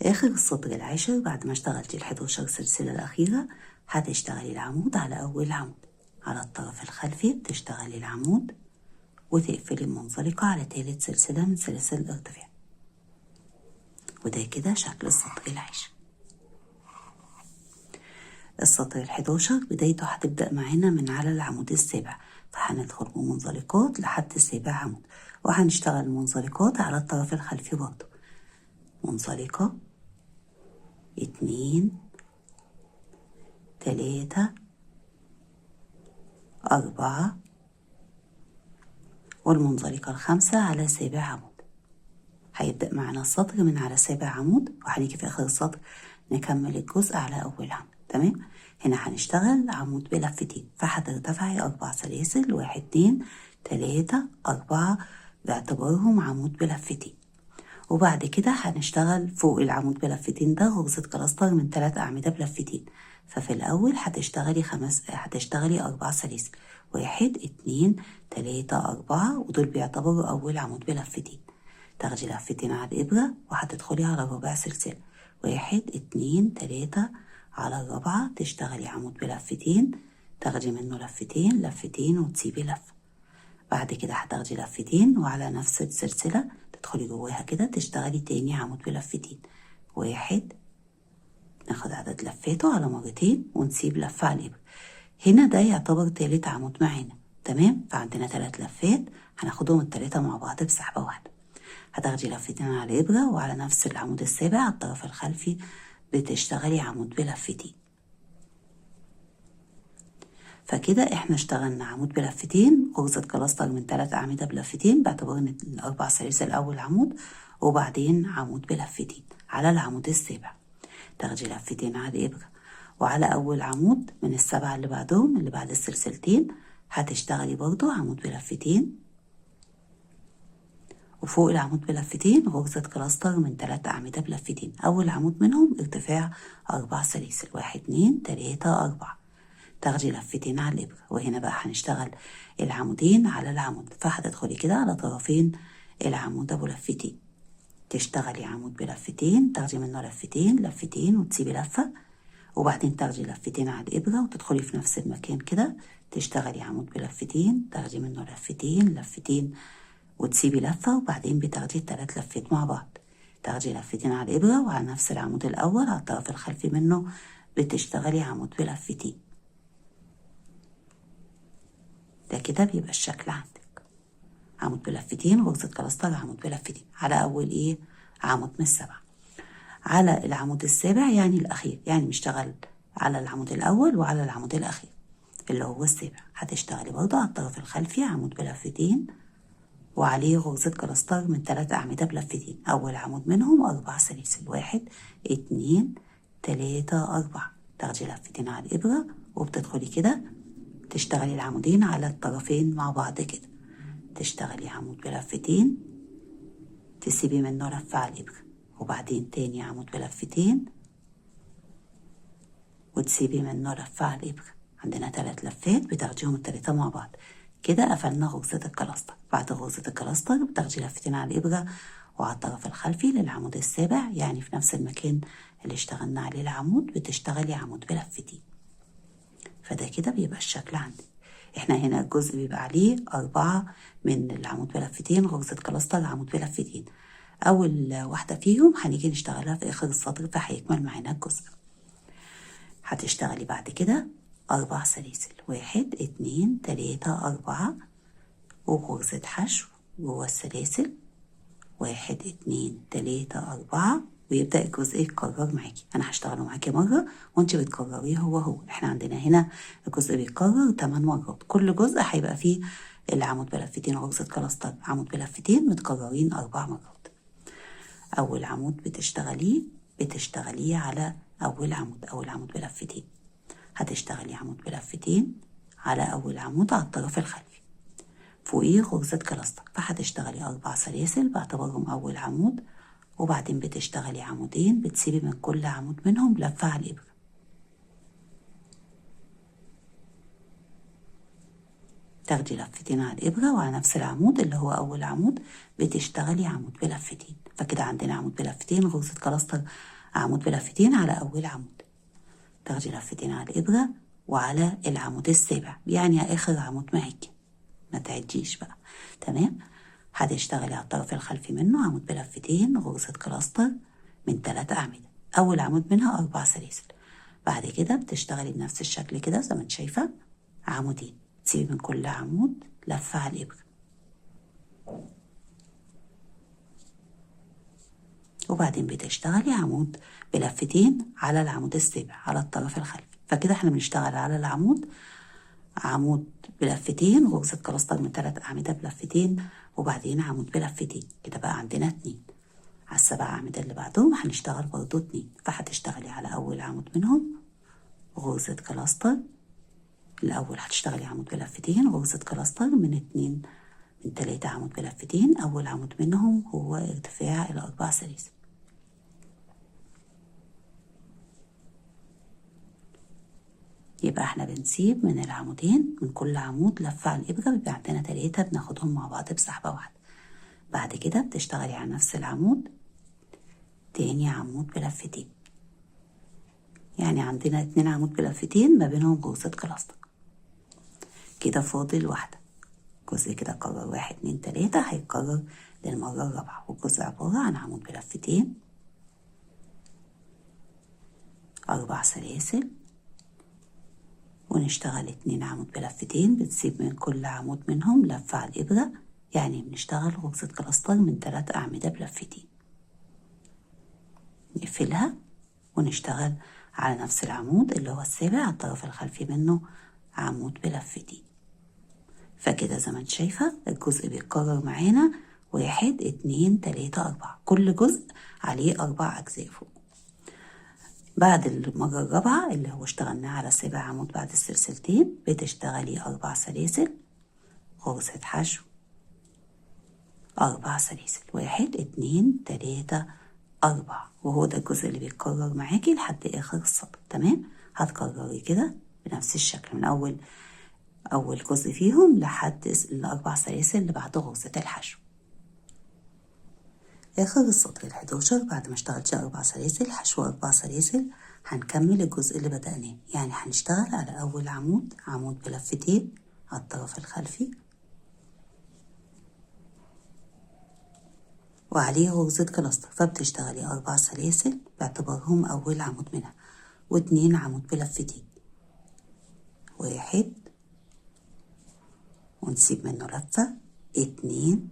آخر السطر العاشر بعد ما اشتغلتي ال11 سلسلة الأخيرة هتشتغلي العمود على أول عمود على الطرف الخلفي، بتشتغلي العمود وتقفلي المنزلقة على تالت سلسلة من سلاسل الارتفاع. وده كده شكل السطر العاشر. السطر ال11 بدايته هتبدأ معانا من على العمود السابع، فهندخل بمنزلقات لحد السابع عمود، وهنشتغل المنزلقات على الطرف الخلفي برضه. منزلقة 2 3 4 والمنزلقة ال5 على سابع عمود. هيبدأ معنا السطر من على سابع عمود، وهنيجي في آخر السطر نكمل الجزء على أول عمود. تمام؟ هنا هنشتغل عمود بلفتين، فهترتفعي 4 سلاسل، 1 2 3 4 باعتبارهم عمود بلفتين. وبعد كده هنشتغل فوق العمود بلفتين ده غرزة كلاستر من 3 أعمدة بلفتين. ففي الأول هتشتغلي 4 سلاسل، 1 2 3 4 ودول بيعتبروا أول عمود بلفتين. تاخدي لفتين على الإبرة وهتدخلي على ربع سلسلة، 1 2 3 على الرابعة تشتغلي عمود بلفتين، تاخدي منه لفتين لفتين وتسيبي لفة. بعد كده هتاخدي لفتين وعلى نفس السلسلة تدخلي جواها كده تشتغلي تاني عمود بلفتين، 1. ناخد عدد لفاته على مرتين ونسيب لفة على الإبرة. هنا ده يعتبر تالت عمود معانا. تمام؟ فعندنا 3 لفات هناخدهم ال3 مع بعض بسحبة واحدة. هتاخدي لفتين على الإبرة وعلى نفس العمود السابع على الطرف الخلفي بتشتغلي عمود بلفتين. فكده احنا اشتغلنا عمود بلفتين، غرزة كلاستر من 3 أعمدة بلفتين باعتبار ان ال4 سلاسل أول عمود، وبعدين عمود بلفتين على العمود السابع. تاخدي لفتين على الإبرة، وعلى أول عمود من السبعة اللي بعدهم اللي بعد السلسلتين هتشتغلي برضو عمود بلفتين، وفوق العمود بلفتين غرزة كلاستر من 3 أعمدة بلفتين. أول عمود منهم ارتفاع 4 سلاسل، 1 2 3 4. تاخدي لفتين على الإبرة، وهنا بقى هنشتغل العمودين على العمود، فهتدخلي كده على طرفين العمود أبو لفتين، تشتغلي عمود بلفتين، تاخدي منه لفتين لفتين وتسيبي لفة، وبعدين تاخدي لفتين على الإبرة وتدخلي في نفس المكان كده، تشتغلي عمود بلفتين، تاخدي منه لفتين لفتين وتسيبي لفة، وبعدين بتاخدي 3 لفات مع بعض، تاخدي لفتين على الإبرة وعلى نفس العمود الأول على الطرف الخلفي منه بتشتغلي عمود بلفتين. ده كده بيبقى الشكل عندك، عمود بلفتين، غرزة كلاستر، عمود بلفتين على أول عمود من السبعة. على العمود السابع يعني الأخير، يعني بنشتغل على العمود الأول وعلى العمود الأخير اللي هو السابع، هتشتغلي برضه على الطرف الخلفي عمود بلفتين وعليه غرزة كلاستر من 3 أعمدة بلفتين. أول عمود منهم 4 سلاسل، 1 2 3 4. تاخدي لفتين على الإبرة وبتدخلي كده تشتغلي العمودين على الطرفين مع بعض كده، تشتغلي عمود بلفتين، تسيبي منه لفة على الإبرة، وبعدين تاني عمود بلفتين وتسيبي منه لفة على الإبرة. عندنا 3 لفات بتاخديهم ال3 مع بعض كده، قفلنا غرزة الكلاستر. بعد غرزة الكلاستر بتاخدي لفتين على الإبرة وعلى الطرف الخلفي للعمود السابع، يعني في نفس المكان اللي اشتغلنا عليه العمود بتشتغلي عمود بلفتين. فده كده بيبقى الشكل عندك. احنا هنا الجزء بيبقى عليه 4 من العمود بلفتين، غرزة كلاستر، عمود بلفتين. أول واحدة فيهم هنيجي نشتغلها في آخر السطر فهيكمل معانا الجزء. هتشتغلي بعد كده 4 سلاسل، 1 2 3 4 وغرزة حشو جوه السلاسل، 1 2 3 4، ويبدأ الجزء يتكرر معاكي. أنا هشتغله معاكي مرة وانت بتكرريه هو. احنا عندنا هنا الجزء بيتكرر 8 مرات، كل جزء هيبقى فيه العمود بلفتين، غرزة كلاستر، عمود بلفتين متكررين 4 مرات. أول عمود بتشتغليه على أول عمود بلفتين، هتشتغلي عمود بلفتين على أول عمود على الطرف الخلفي، فوقيه غرزة كلاستر، فهتشتغلي 4 سلاسل باعتبارهم أول عمود، وبعدين بتشتغلي عمودين، بتسيبي من كل عمود منهم لفة على الإبرة. تاخدي لفتين على الإبرة وعلى نفس العمود اللي هو أول عمود بتشتغلي عمود بلفتين، فكده عندنا عمود بلفتين، غرزة كلاستر، عمود بلفتين على أول عمود. تاخدي لفتين على الإبرة وعلى العمود السابع، يعني آخر عمود معاكي، ما تعديش بقى. تمام. هتشتغلي على الطرف الخلفي منه عمود بلفتين، غرزة كلاستر من 3 أعمدة، أول عمود منها 4 سلاسل. بعد كده بتشتغلي بنفس الشكل كده زي ما انت شايفة، عمودين، تسيبي من كل عمود لفة على الإبرة، وبعدين بتشتغلي عمود بلفتين على العمود السابع على الطرف الخلفي. فكده احنا بنشتغل على العمود عمود بلفتين، غرزة كلاستر من 3 أعمدة بلفتين، وبعدين عمود بلفتين. كده بقى عندنا 2. على ال7 أعمدة اللي بعدهم هنشتغل برضو 2، فهتشتغلي على أول عمود منهم غرزة كلاستر. الأول هتشتغلي عمود بلفتين، غرزة كلاستر من 3 عمود بلفتين، أول عمود منهم هو ارتفاع 4 سلاسل. يبقى احنا بنسيب من العمودين من كل عمود لفة على الإبرة، بيبقى عندنا 3 بناخدهم مع بعض بسحبة واحدة. بعد كده بتشتغلي على نفس العمود تاني عمود بلفتين، يعني عندنا 2 عمود بلفتين ما بينهم غرزة كلاستر. كده فاضل واحدة، جزء كده كرر 1 2 3 هيتكرر للمرة الرابعة، والجزء عبارة عن عمود بلفتين، 4 سلاسل، ونشتغل 2 عمود بلفتين، بتسيب من كل عمود منهم لفة على الإبرة، يعني بنشتغل غرزة كلاستر من 3 أعمدة بلفتين. نقفلها ونشتغل على نفس العمود اللي هو السابع على الطرف الخلفي منه عمود بلفتين. فكده زي ما انت شايفة الجزء بيتكرر معانا 1 2 3 4، كل جزء عليه 4 أجزاء فوق. بعد المرة الرابعة اللي هو اشتغلناه على 7 عمود بعد السلسلتين بتشتغلي 4 سلاسل غرزة حشو، 4 سلاسل، 1 2 3 4، وهو ده الجزء اللي بيتكرر معاكي لحد آخر السطر. تمام، هتكرري كده بنفس الشكل من أول جزء فيهم لحد ال4 سلاسل اللي بعد غرزة الحشو. آخر السطر ال11 بعد ما اشتغلتي 4 سلاسل حشو 4 سلاسل هنكمل الجزء اللي بدأناه، يعني هنشتغل على أول عمود بلفتين على الطرف الخلفي وعليه غرزة كلاستر، فبتشتغلي 4 سلاسل باعتبارهم أول عمود منها، و2 عمود بلفتين، 1 ونسيب منه لفة، 2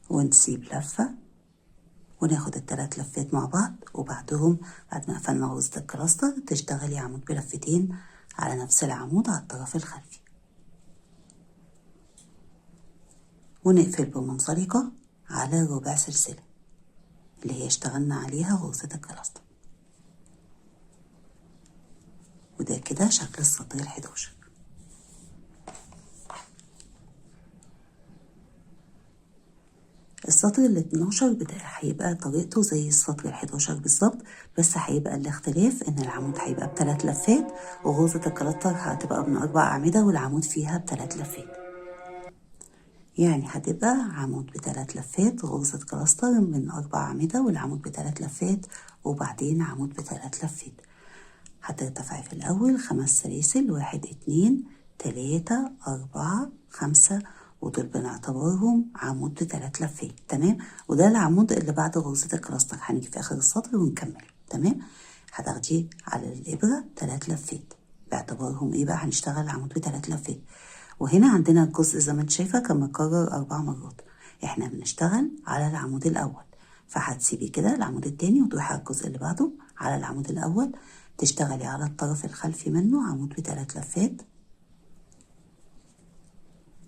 ونسيب لفة، وناخد ال3 لفات مع بعض، وبعدهم بعد ما قفلنا غرزة الكلاستر تشتغلي عمود بلفتين على نفس العمود على الطرف الخلفي، ونقفل بمنزلقة على ربع سلسلة اللي هي اشتغلنا عليها غرزة الكلاستر. وده كده شكل السطر ال11. السطر ال12 هيبقى طريقته زي السطر ال11 بالظبط، بس هيبقى الاختلاف ان العمود هيبقى ب3 لفات، وغرزة الكلاستر هتبقى من 4 أعمدة والعمود فيها ب3 لفات. يعني هتبقى عمود ب3 لفات، غرزة كلاستر من 4 أعمدة والعمود ب3 لفات، وبعدين عمود ب3 لفات. هترتفعي في الأول 5 سلاسل، 1 2 3 4 5، ودول بنعتبرهم عمود ب3 لفات. تمام، وده العمود اللي بعد غرزة الكلاستر، هنيجي في آخر السطر ونكمل. تمام، هتاخدي على الإبرة 3 لفات باعتبارهم ايه بقى، هنشتغل عمود ب3 لفات. وهنا عندنا الجزء زي ما انت شايفة كان متكرر 4 مرات، احنا بنشتغل على العمود الأول، فهتسيبي كده العمود التاني وتروحي على الجزء اللي بعده على العمود الأول، تشتغلي على الطرف الخلفي منه عمود ب3 لفات،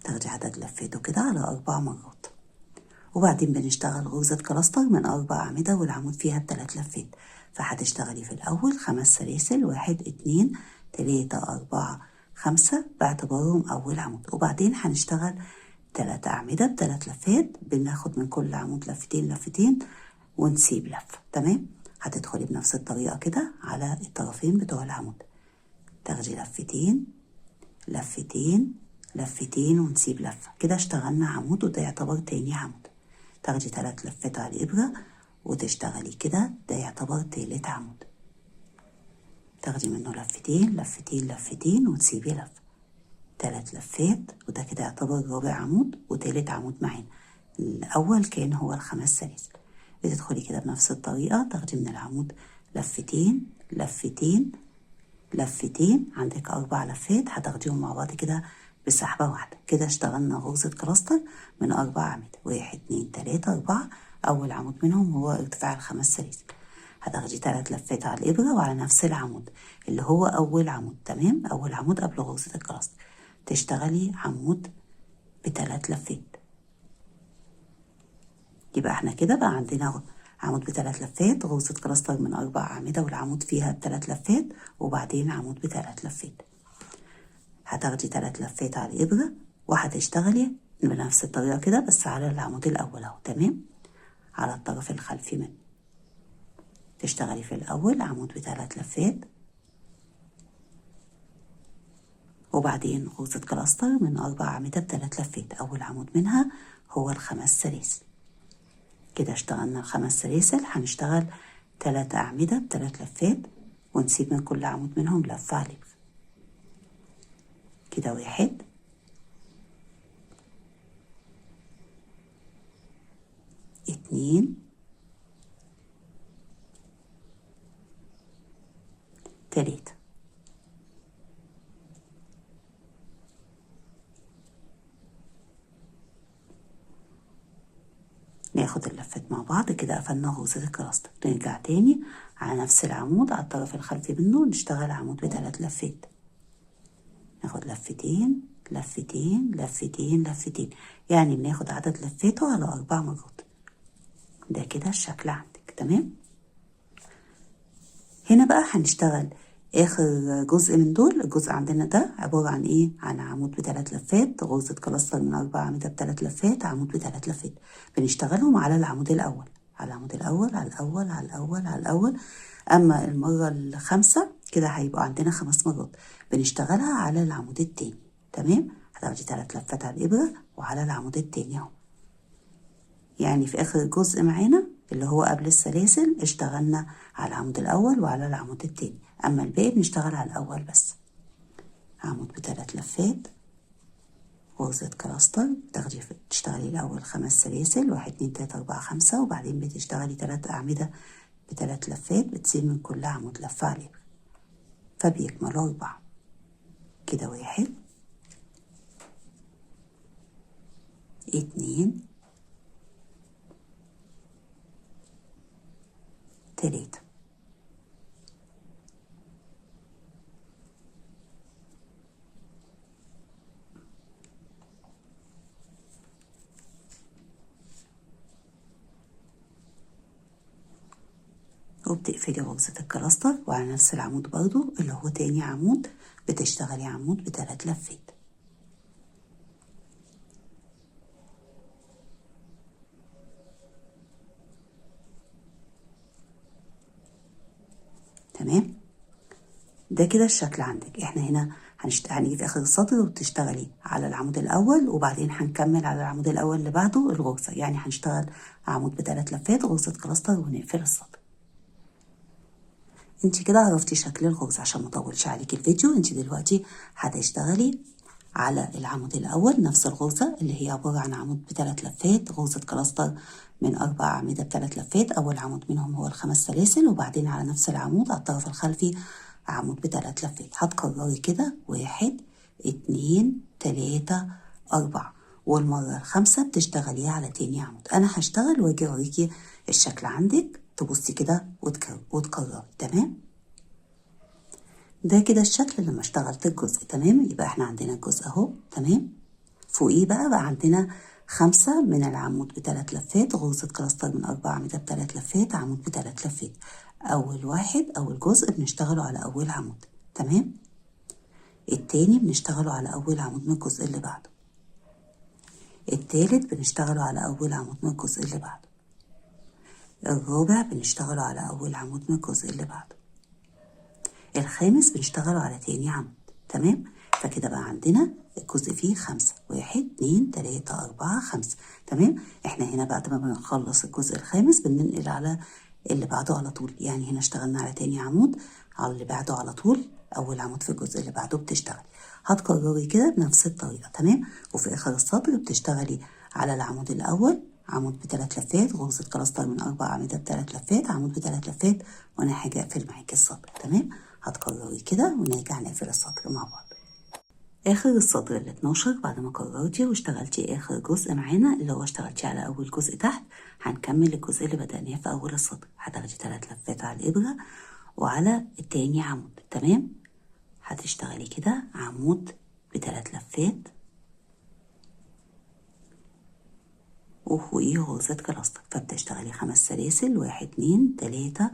تاخدي عدد لفاته كده على 4 مرات، وبعدين بنشتغل غرزة كلاستر من 4 أعمدة والعمود فيها ب3 لفات. فهتشتغلي في الأول 5 سلاسل، 1 2 3 4 5 باعتبارهم أول عمود، وبعدين هنشتغل 3 أعمدة ب3 لفات، بناخد من كل عمود لفتين لفتين ونسيب لفة. تمام، هتدخلي بنفس الطريقة كده على الطرفين بتوع العمود، تاخدي لفتين لفتين لفتين ونسيب لفة، كده اشتغلنا عمود وده يعتبر تاني عمود. تاخدي 3 لفات على الإبرة وتشتغلي كده، ده يعتبر تالت عمود، تاخدي منه لفتين لفتين لفتين وتسيبي لفة، 3 لفات، وده كده يعتبر رابع عمود وتالت عمود معانا. الأول كان هو ال5 سلاسل. بتدخلي كده بنفس الطريقة، تاخدي من العمود لفتين لفتين لفتين، عندك 4 لفات هتاخديهم مع بعض كده بسحبة واحدة. كده اشتغلنا غرزة كلاستر من 4 أعمدة، 1 2 3 4، أول عمود منهم هو ارتفاع ال5 سلاسل. هتاخدي 3 لفات على الإبرة وعلى نفس العمود اللي هو أول عمود. تمام، أول عمود قبل غرزة الكلاستر تشتغلي عمود ب3 لفات. يبقى احنا كده بقى عندنا عمود ب3 لفات، غرزة كلاستر من 4 أعمدة والعمود فيها ب3 لفات، وبعدين عمود ب3 لفات. هتاخدي 3 لفات على الإبرة وهتشتغلي بنفس الطريقة كده بس على العمود الأول اهو. تمام، على الطرف الخلفي منه تشتغلي في الأول عمود ب3 لفات، وبعدين غرزة كلاستر من 4 أعمدة ب3 لفات، أول عمود منها هو ال5 سلاسل. كده اشتغلنا ال5 سلاسل، هنشتغل 3 أعمدة ب3 لفات ونسيب من كل عمود منهم لفة على الإبرة. كده 1 2 3. ناخد اللفات مع بعض كده، قفلنا غرزة الكلاستر، نرجع تاني على نفس العمود على الطرف الخلفي منه نشتغل عمود ب3 لفات، ناخد لفتين لفتين لفتين لفتين، يعني بناخد عدد لفاته على 4 مرات. ده كده الشكل عندك. تمام. هنا بقى هنشتغل اخر جزء من دول. الجزء عندنا ده عبارة عن ايه؟ عن عمود ب3 لفات، غرزة كلاستر من 4 أعمدة ب3 لفات، عمود ب3 لفات. بنشتغلهم على العمود الاول، على العمود الاول، على الاول، على الاول، على الاول. اما المرة الخامسة كده هيبقى عندنا 5 مرات بنشتغلها على العمود التاني. تمام. هتاخدي 3 لفات على الابرة وعلى العمود التاني اهو. يعني في اخر جزء معانا اللي هو قبل السلاسل اشتغلنا على العمود الاول وعلى العمود التاني، اما الباقي بنشتغل على الاول بس. عمود ب3 لفات، غرزة كلاستر، تشتغلي الاول 5 سلاسل، 1 2 3 4 5، وبعدين بتشتغلي 3 اعمدة ب3 لفات، بتسيب من كل عمود لفة عليه فبيكملوا 4 كده. 1 2 3. وبتقفلي غرزة الكلاستر، وعلى نفس العمود برضو اللي هو تاني عمود بتشتغلي عمود ب3 لفات. تمام. ده كده الشكل عندك. احنا هنا هنيجي في اخر السطر وبتشتغلي على العمود الاول، وبعدين هنكمل على العمود الاول اللي بعده الغرزة، يعني هنشتغل عمود ب3 لفات، غرزة كلاستر، ونقفل السطر. انت كده عرفتي شكل الغرزة. عشان مطولش عليكي الفيديو، انت دلوقتي هتشتغلي على العمود الاول نفس الغرزة اللي هي عبارة عن عمود ب3 لفات، غرزة كلاستر من 4 أعمدة ب3 لفات. اول عمود منهم هو ال5 سلاسل، وبعدين على نفس العمود على الطرف الخلفي عمود ب3 لفات. هتكرري كده 1 2 3 4، والمرة الخامسة بتشتغليها على تاني عمود. انا هشتغل واجي اوريكي الشكل عندك، تبصي كده وتكرري. تمام. ده كده الشكل لما اشتغلت الجزء. تمام. يبقى احنا عندنا الجزء اهو. تمام. فوقيه بقى عندنا 5 من العمود ب3 لفات، غرزة كلاستر من 4 أعمدة ب3 لفات، عمود ب3 لفات. أول جزء بنشتغله على أول عمود. تمام. التاني بنشتغله على أول عمود من الجزء اللي بعده. التالت بنشتغله على أول عمود من الجزء اللي بعده. الرابع بنشتغله على أول عمود من الجزء اللي بعده. الخامس بنشتغله على تاني عمود. تمام. فكده بقى عندنا الجزء فيه 5، 1 2 3 4 5. تمام. احنا هنا بعد ما بنخلص الجزء الخامس بننقل على اللي بعده على طول، يعني هنا اشتغلنا على تاني عمود، على اللي بعده على طول اول عمود في الجزء اللي بعده بتشتغلي. هتكرري كده بنفس الطريقة. تمام. وفي اخر السطر بتشتغلي على العمود الاول عمود ب3 لفات، غرزة كلاستر من 4 أعمدة ب3 لفات، عمود ب3 لفات، وانا هاجي اقفل معاكي السطر. تمام. هتكرري كده ونرجع نقفل السطر مع بعض. اخر السطر ال 12 بعد ما كررتي واشتغلتي اخر جزء معانا اللي هو اشتغلتي على اول جزء تحت، هنكمل الجزء اللي بدأناه في اول السطر. هتاخدي 3 لفات على الابرة وعلى التاني عمود. تمام. هتشتغلي كده عمود ب3 لفات وفوقيه غرزة كلاستر، فبتشتغلي 5 سلاسل، 1 2 3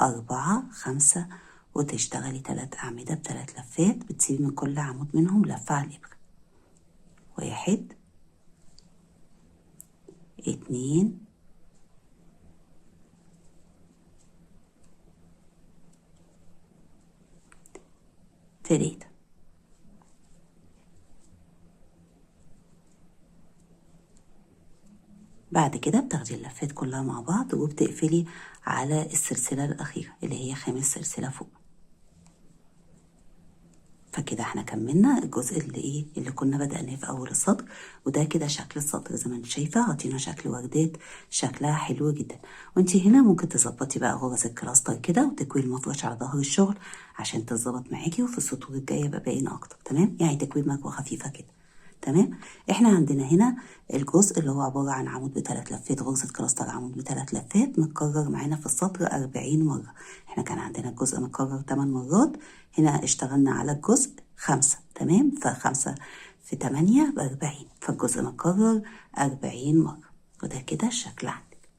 4 5، وتشتغلي 3 أعمدة ب3 لفات، بتسيبي من كل عمود منهم لفة على الإبرة. 1 2 3. بعد كده بتاخدي اللفات كلها مع بعض وبتقفلي على السلسلة الأخيرة اللي هي 5 سلسلة فوق. فكده احنا كملنا الجزء اللي كنا بدأناه في اول السطر. وده كده شكل السطر زي ما انت شايفه، عطينا شكل وردات شكلها حلو جدا. وانت هنا ممكن تظبطي بقى غرز الكلاستر كده وتكوي المفرش على ظهر الشغل عشان تظبط معاكي، وفي السطور الجايه يبقى باين اكتر. تمام. يعني تكوي مكوه خفيفه كده. تمام. احنا عندنا هنا الجزء اللي هو عبارة عن عمود ب3 لفات، غرزة كلاستر، عمود ب3 لفات، متكرر معانا في السطر 40 مرة. احنا كان عندنا الجزء متكرر 8 مرات، هنا اشتغلنا على الجزء 5. تمام. ف5 في 8 ب40، فالجزء متكرر 40 مرة. وده كده الشكل عندك.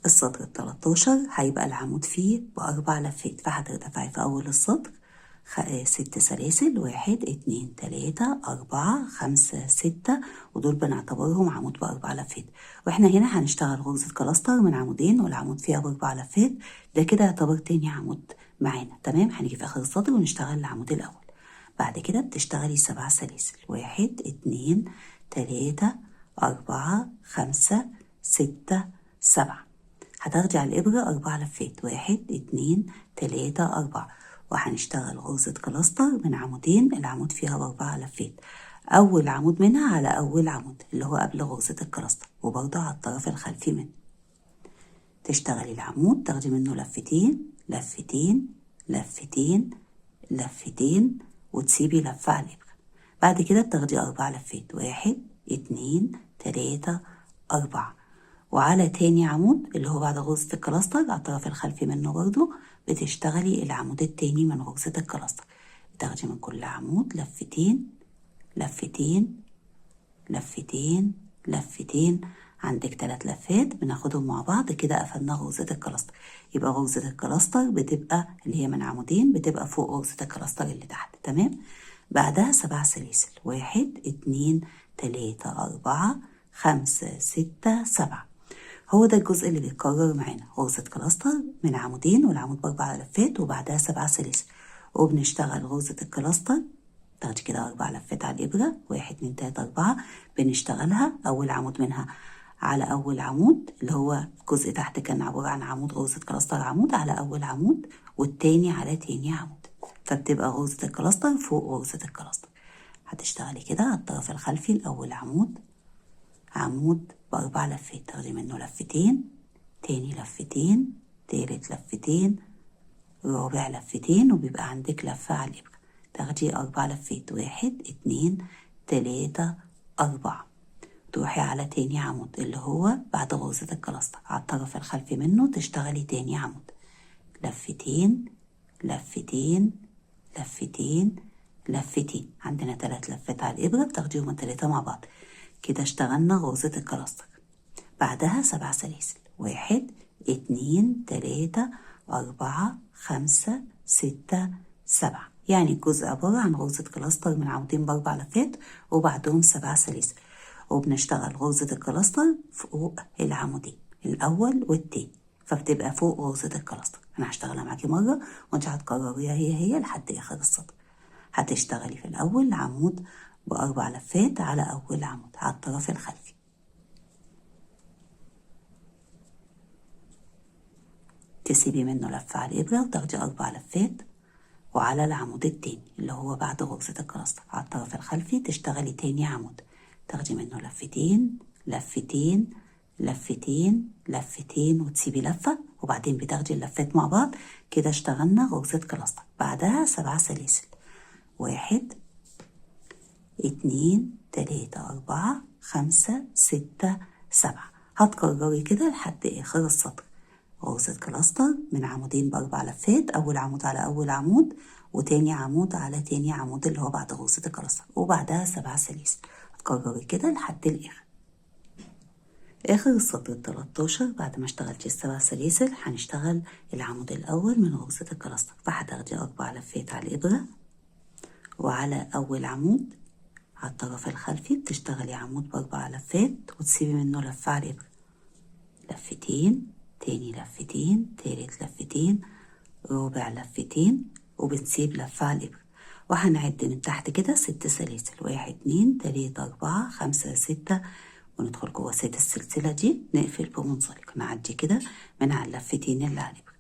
السطر ال13 هيبقى العمود فيه ب4 لفات، فهترتفعي في أول السطر 6 سلاسل، 1 2 3 4 5 6، ودول بنعتبرهم عمود ب4 لفات. واحنا هنا هنشتغل غرزة كلاستر من عمودين والعمود فيها ب4 لفات، ده كده يعتبر تاني عمود معانا. تمام، هنيجي في آخر السطر ونشتغل العمود الأول. بعد كده بتشتغلي 7 سلاسل، 1 2 3 4 5 6 7. هتاخدي على الإبرة 4 لفات، 1 2 3 4، وهنشتغل غرزة كلاستر من عمودين العمود فيها ب4 لفات. أول عمود منها على أول عمود اللي هو قبل غرزة الكلاستر، وبرضه على الطرف الخلفي منه. تشتغلي العمود تاخدي منه لفتين لفتين لفتين لفتين، وتسيبي لفة على الإبرة. بعد كده بتاخدي 4 لفات، 1 2 3 4، وعلى تاني عمود اللي هو بعد غرزة الكلاستر على الطرف الخلفي منه برضو بتشتغلي العمود التاني من غرزة الكلاستر. بتاخدي من كل عمود لفتين لفتين لفتين لفتين، عندك 3 لفات بناخدهم مع بعض كده قفلنا غرزة الكلاستر. يبقى غرزة الكلاستر بتبقى اللي هي من عمودين بتبقى فوق غرزة الكلاستر اللي تحت. تمام، بعدها 7 سلاسل، 1 2 3 4 5 6 7. هو ده الجزء اللي بيتكرر معانا، غرزة كلاستر من عمودين والعمود ب4 لفات وبعدها 7 سلاسل، وبنشتغل غرزة الكلاستر. تاخدي كده 4 لفات على الإبرة، 1 2 3 4، بنشتغلها أول عمود منها على أول عمود اللي هو جزء تحت كان عبارة عن عمود غرزة كلاستر، عمود على أول عمود والتاني على تاني عمود، فبتبقى غرزة الكلاستر فوق غرزة الكلاستر. هتشتغلي كده على الطرف الخلفي الأول عمود، عمود ب4 لفات، تاخدي منه لفتين، تاني لفتين، تالت لفتين، رابع لفتين، وبيبقى عندك لفة على الإبرة. تاخدي 4 لفات، 1 2 3 4، تروحي على تاني عمود اللي هو بعد غرزة الكلاستر على الطرف الخلفي منه تشتغلي تاني عمود، لفتين لفتين لفتين لفتين، عندنا 3 لفات على الإبرة بتاخديهم 3 مع بعض كده اشتغلنا غرزة الكلاستر. بعدها 7 سلاسل، 1 2 3 4 5 6 7، يعني الجزء عبارة عن غرزة كلاستر من عمودين ب4 لفات وبعدهم 7 سلاسل، وبنشتغل غرزة الكلاستر فوق العمودين الأول والتاني، فبتبقى فوق غرزة الكلاستر. أنا هشتغلها معاكي مرة وانت هتكرريها هي لحد آخر السطر. هتشتغلي في الأول عمود ب4 لفات على أول عمود على الطرف الخلفي، تسيبي منه لفة على الإبرة وتاخدي 4 لفات، وعلى العمود التاني اللي هو بعد غرزة الكلاستر على الطرف الخلفي تشتغلي تاني عمود، تاخدي منه لفتين لفتين لفتين لفتين، وتسيبي لفة، وبعدين بتاخدي اللفات مع بعض كده اشتغلنا غرزة كلاستر. بعدها 7 سلاسل، 1 2 3 4 5 6 7، هتكرري كده لحد آخر السطر، غرزة كلاستر من عمودين ب4 لفات، أول عمود على أول عمود وتاني عمود على تاني عمود اللي هو بعد غرزة الكلاستر، وبعدها 7 سلاسل. هتكرري كده لحد الآخر. آخر السطر 13 بعد ما اشتغلتي ال7 سلاسل هنشتغل العمود الأول من غرزة الكلاستر، فهتاخدي 4 لفات على الإبرة، وعلى أول عمود على الطرف الخلفي بتشتغلي عمود ب4 لفات وتسيبي منه لفة على الإبرة، لفتين، تاني لفتين، تالت لفتين، رابع لفتين، وبنسيب لفة على الإبرة. وهنعد من تحت كده 6 سلاسل، 1 2 3 4 5 6، وندخل جوه 6 السلسلة دي نقفل بمنزلق، نعدي كده من على اللفتين اللي على الإبرة.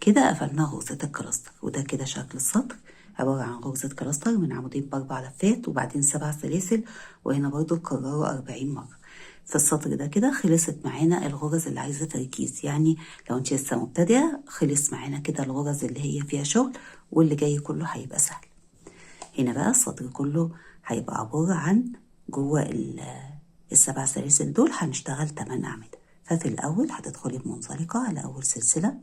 كده قفلنا غرزة الكلاستر، وده كده شكل السطر عبارة عن غرزة كلاستر من عمودين ب4 لفات وبعدين 7 سلاسل، وهنا برضو اتكرروا 40 مرة. في السطر ده كده خلصت معانا الغرز اللي عايزة تركيز، يعني لو انت لسه مبتدئة خلص معانا كده الغرز اللي هي فيها شغل، واللي جاي كله هيبقى سهل. هنا بقى السطر كله هيبقى عبارة عن جوه ال7 سلاسل دول هنشتغل 8 أعمدة. ففي الأول هتدخلي بمنزلقة على أول سلسلة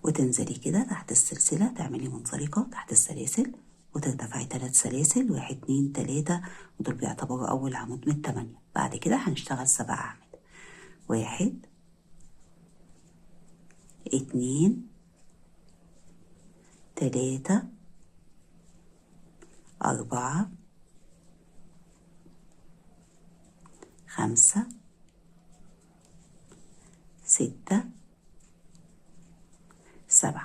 وتنزلي كده تحت السلسلة، تعملي منزلقة تحت السلاسل وترتفعي 3 سلاسل، 1 2 3، ودول بيعتبروا أول عمود من 8. بعد كده هنشتغل 7 أعمدة. 1 2 3 4 5 6 7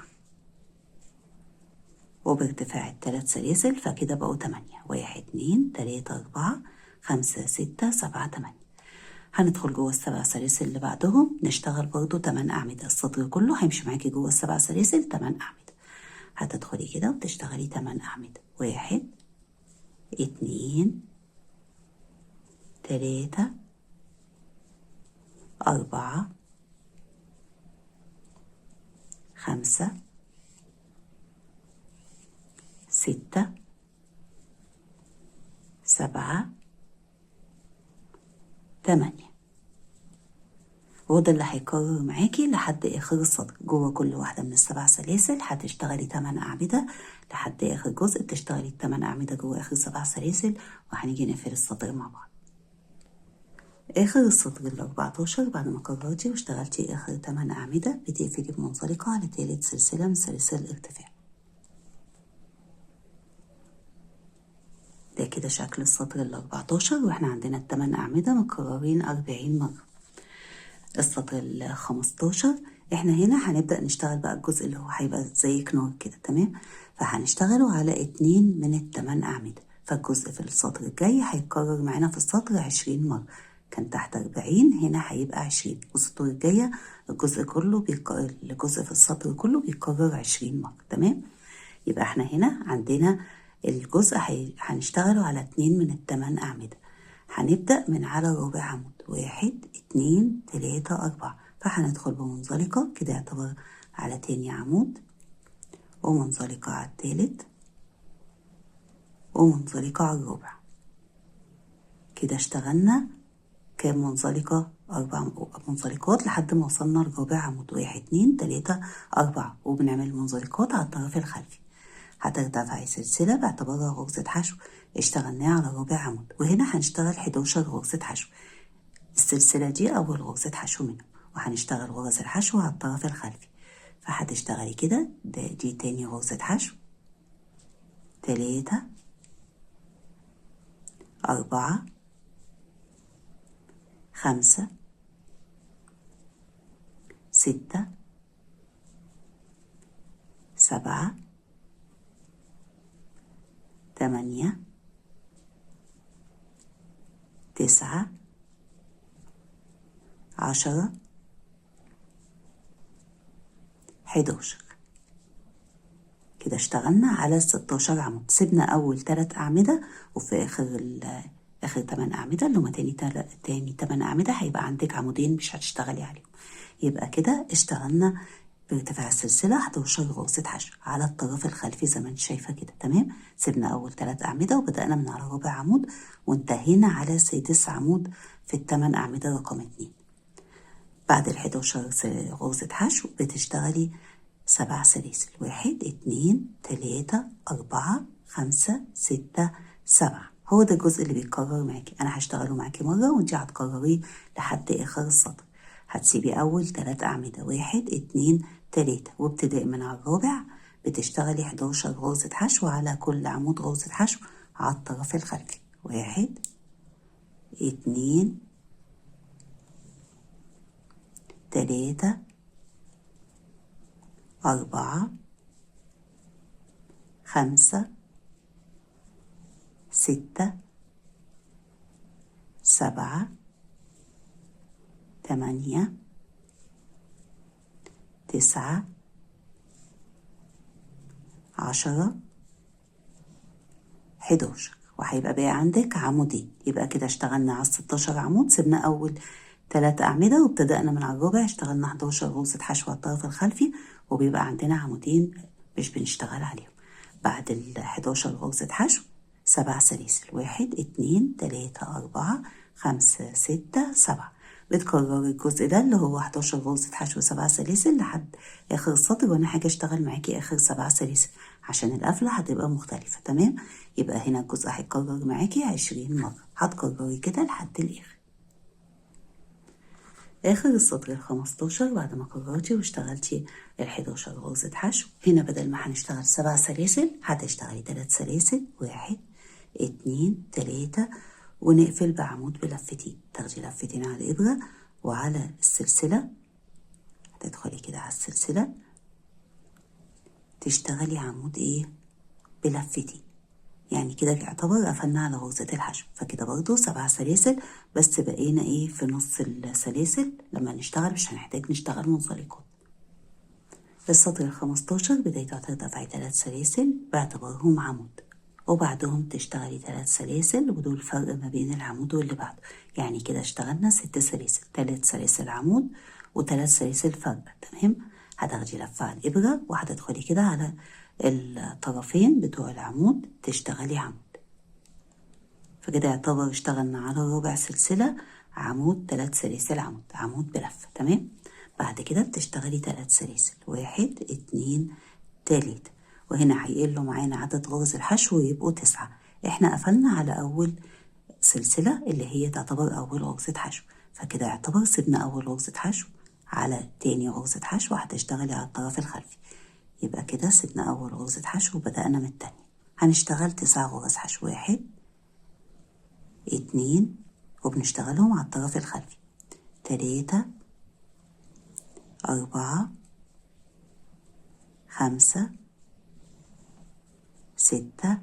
وبارتفاع ال3 سلاسل، فكده بقوا 8. 1 2 3 4 5 6 7 8. هندخل جوه ال7 سلاسل اللي بعدهم نشتغل برضو 8 أعمدة. السطر كله هيمشي معاكي جوه ال7 سلاسل 8 أعمدة. هتدخلي كده وتشتغلي 8 أعمدة. 1 2 3 4 5 6 7 8. وده اللي هيكرر معاكي لحد آخر السطر. جوه كل واحدة من ال7 سلاسل هتشتغلي 8 أعمدة لحد آخر جزء. بتشتغلي 8 أعمدة جوه آخر 7 سلاسل، وهنيجي نقفل السطر مع بعض. آخر السطر ال14 بعد ما كررتي واشتغلتي آخر 8 أعمدة بتقفلي بمنزلقة على تالت سلسلة من سلاسل الارتفاع. ده كده شكل السطر ال14، واحنا عندنا ال8 أعمدة مكررين 40 مرة. السطر ال15 احنا هنا هنبدأ نشتغل بقى الجزء اللي هو هيبقى زي كنار كده، تمام؟ فهنشتغله على 2 من ال8 أعمدة. فالجزء في السطر الجاي هيتكرر معانا في السطر 20 مرة. كان تحت 40، هنا هيبقى 20. والسطور الجاية الجزء كله الجزء في السطر كله بيتكرر 20 مرة، تمام؟ يبقى احنا هنا عندنا الجزء هنشتغله على 2 من ال8 أعمدة. هنبدأ من على رابع عمود. 1 2 3 4. فهندخل بمنزلقة كده يعتبر على تاني عمود، ومنزلقة على التالت، ومنزلقة على الرابع. كده اشتغلنا كام منزلقة؟ 4 منزلقات لحد ما وصلنا لرابع عمود. 1 2 3 4. وبنعمل منزلقات على الطرف الخلفي. هترتفعي سلسلة باعتبارها غرزة حشو اشتغلناها على رابع عمود، وهنا هنشتغل 11 غرزة حشو. السلسلة دي أول غرزة حشو منهم، وهنشتغل غرز الحشو على الطرف الخلفي. فهتشتغلي كده دي تاني غرزة حشو، 3 4 5 6 7 8 9 10 11. كده اشتغلنا على 16 عمود. سيبنا أول 3 أعمدة، وفي آخر 8 أعمدة اللي هما تاني 8 أعمدة هيبقى عندك عمودين مش هتشتغلي عليهم. يبقى كده اشتغلنا بارتفاع السلسلة 11 غرزة حشو على الطرف الخلفي زي ما انت شايفة كده، تمام؟ سيبنا أول 3 أعمدة وبدأنا من على رابع عمود، وانتهينا على 6 عمود في ال8 أعمدة رقم 2. بعد ال11 غرزة حشو بتشتغلي 7 سلاسل. 1 2 3 4 5 6 7. هو ده الجزء اللي بيتكرر معاكي. أنا هشتغله معاكي مرة وانتي هتكرريه لحد آخر السطر. هتسيبي أول 3 أعمدة، 1 2 3، وابتداء من على الرابع بتشتغلي 11 غرزة حشو على كل عمود غرزة حشو على الطرف الخلفي. 1 2 3 4 5 6 7 8 9 10 11. وهيبقى باقي عندك عمودين. يبقى كده اشتغلنا على 16 عمود. سيبنا أول 3 أعمدة وابتدأنا من على الرابع اشتغلنا 11 غرزة حشو على الطرف الخلفي، وبيبقى عندنا عمودين مش بنشتغل عليهم. بعد ال11 غرزة حشو 7 سلاسل. 1 2 3 4 5 6 7. بتكرري الجزء ده اللي هو 11 غرزة حشو 7 سلاسل لحد آخر السطر، وأنا هاجي أشتغل معاكي آخر 7 سلاسل عشان القفلة هتبقى مختلفة، تمام؟ يبقى هنا الجزء هيتكرر معاكي 20 مرة. هتكرري كده لحد الآخر. آخر السطر ال15 بعد ما كررتي واشتغلتي ال11 غرزة حشو، هنا بدل ما هنشتغل 7 سلاسل هتشتغلي 3 سلاسل، 1 2 3، ونقفل بعمود بلفتين. تاخدي لفتين على الإبرة وعلى السلسلة، هتدخلي كده على السلسلة تشتغلي عمود ايه بلفتين، يعني كده يعتبر قفلنا على غرزة الحشو. فكده برضو 7 سلاسل، بس بقينا ايه في نص السلاسل، لما نشتغل مش هنحتاج نشتغل منزلقات. السطر ال15 بدايته هترتفعي 3 سلاسل باعتبارهم عمود، وبعدهم تشتغلي 3 سلاسل، ودول الفرق ما بين العمود واللي بعده. يعني كده اشتغلنا 6 سلاسل، 3 سلاسل عمود و3 سلاسل فرق. تمام. هتاخدي لفة على الإبرة وهتدخلي كده على الطرفين بتوع العمود تشتغلي عمود. فكده يعتبر اشتغلنا على ربع سلسلة عمود، 3 سلاسل عمود، عمود بلفة. تمام. بعد كده بتشتغلي 3 سلاسل، 1 2 3، وهنا هيقلوا معانا عدد غرز الحشو ويبقوا 9. احنا قفلنا على أول سلسلة اللي هي تعتبر أول غرزة حشو، فكده يعتبر سيبنا أول غرزة حشو على تاني غرزة حشو هتشتغلي على الطرف الخلفي. يبقى كده سيبنا أول غرزة حشو وبدأنا من التانية. هنشتغل 9 غرز حشو، 1 2، وبنشتغلهم على الطرف الخلفي، 3 4 5 6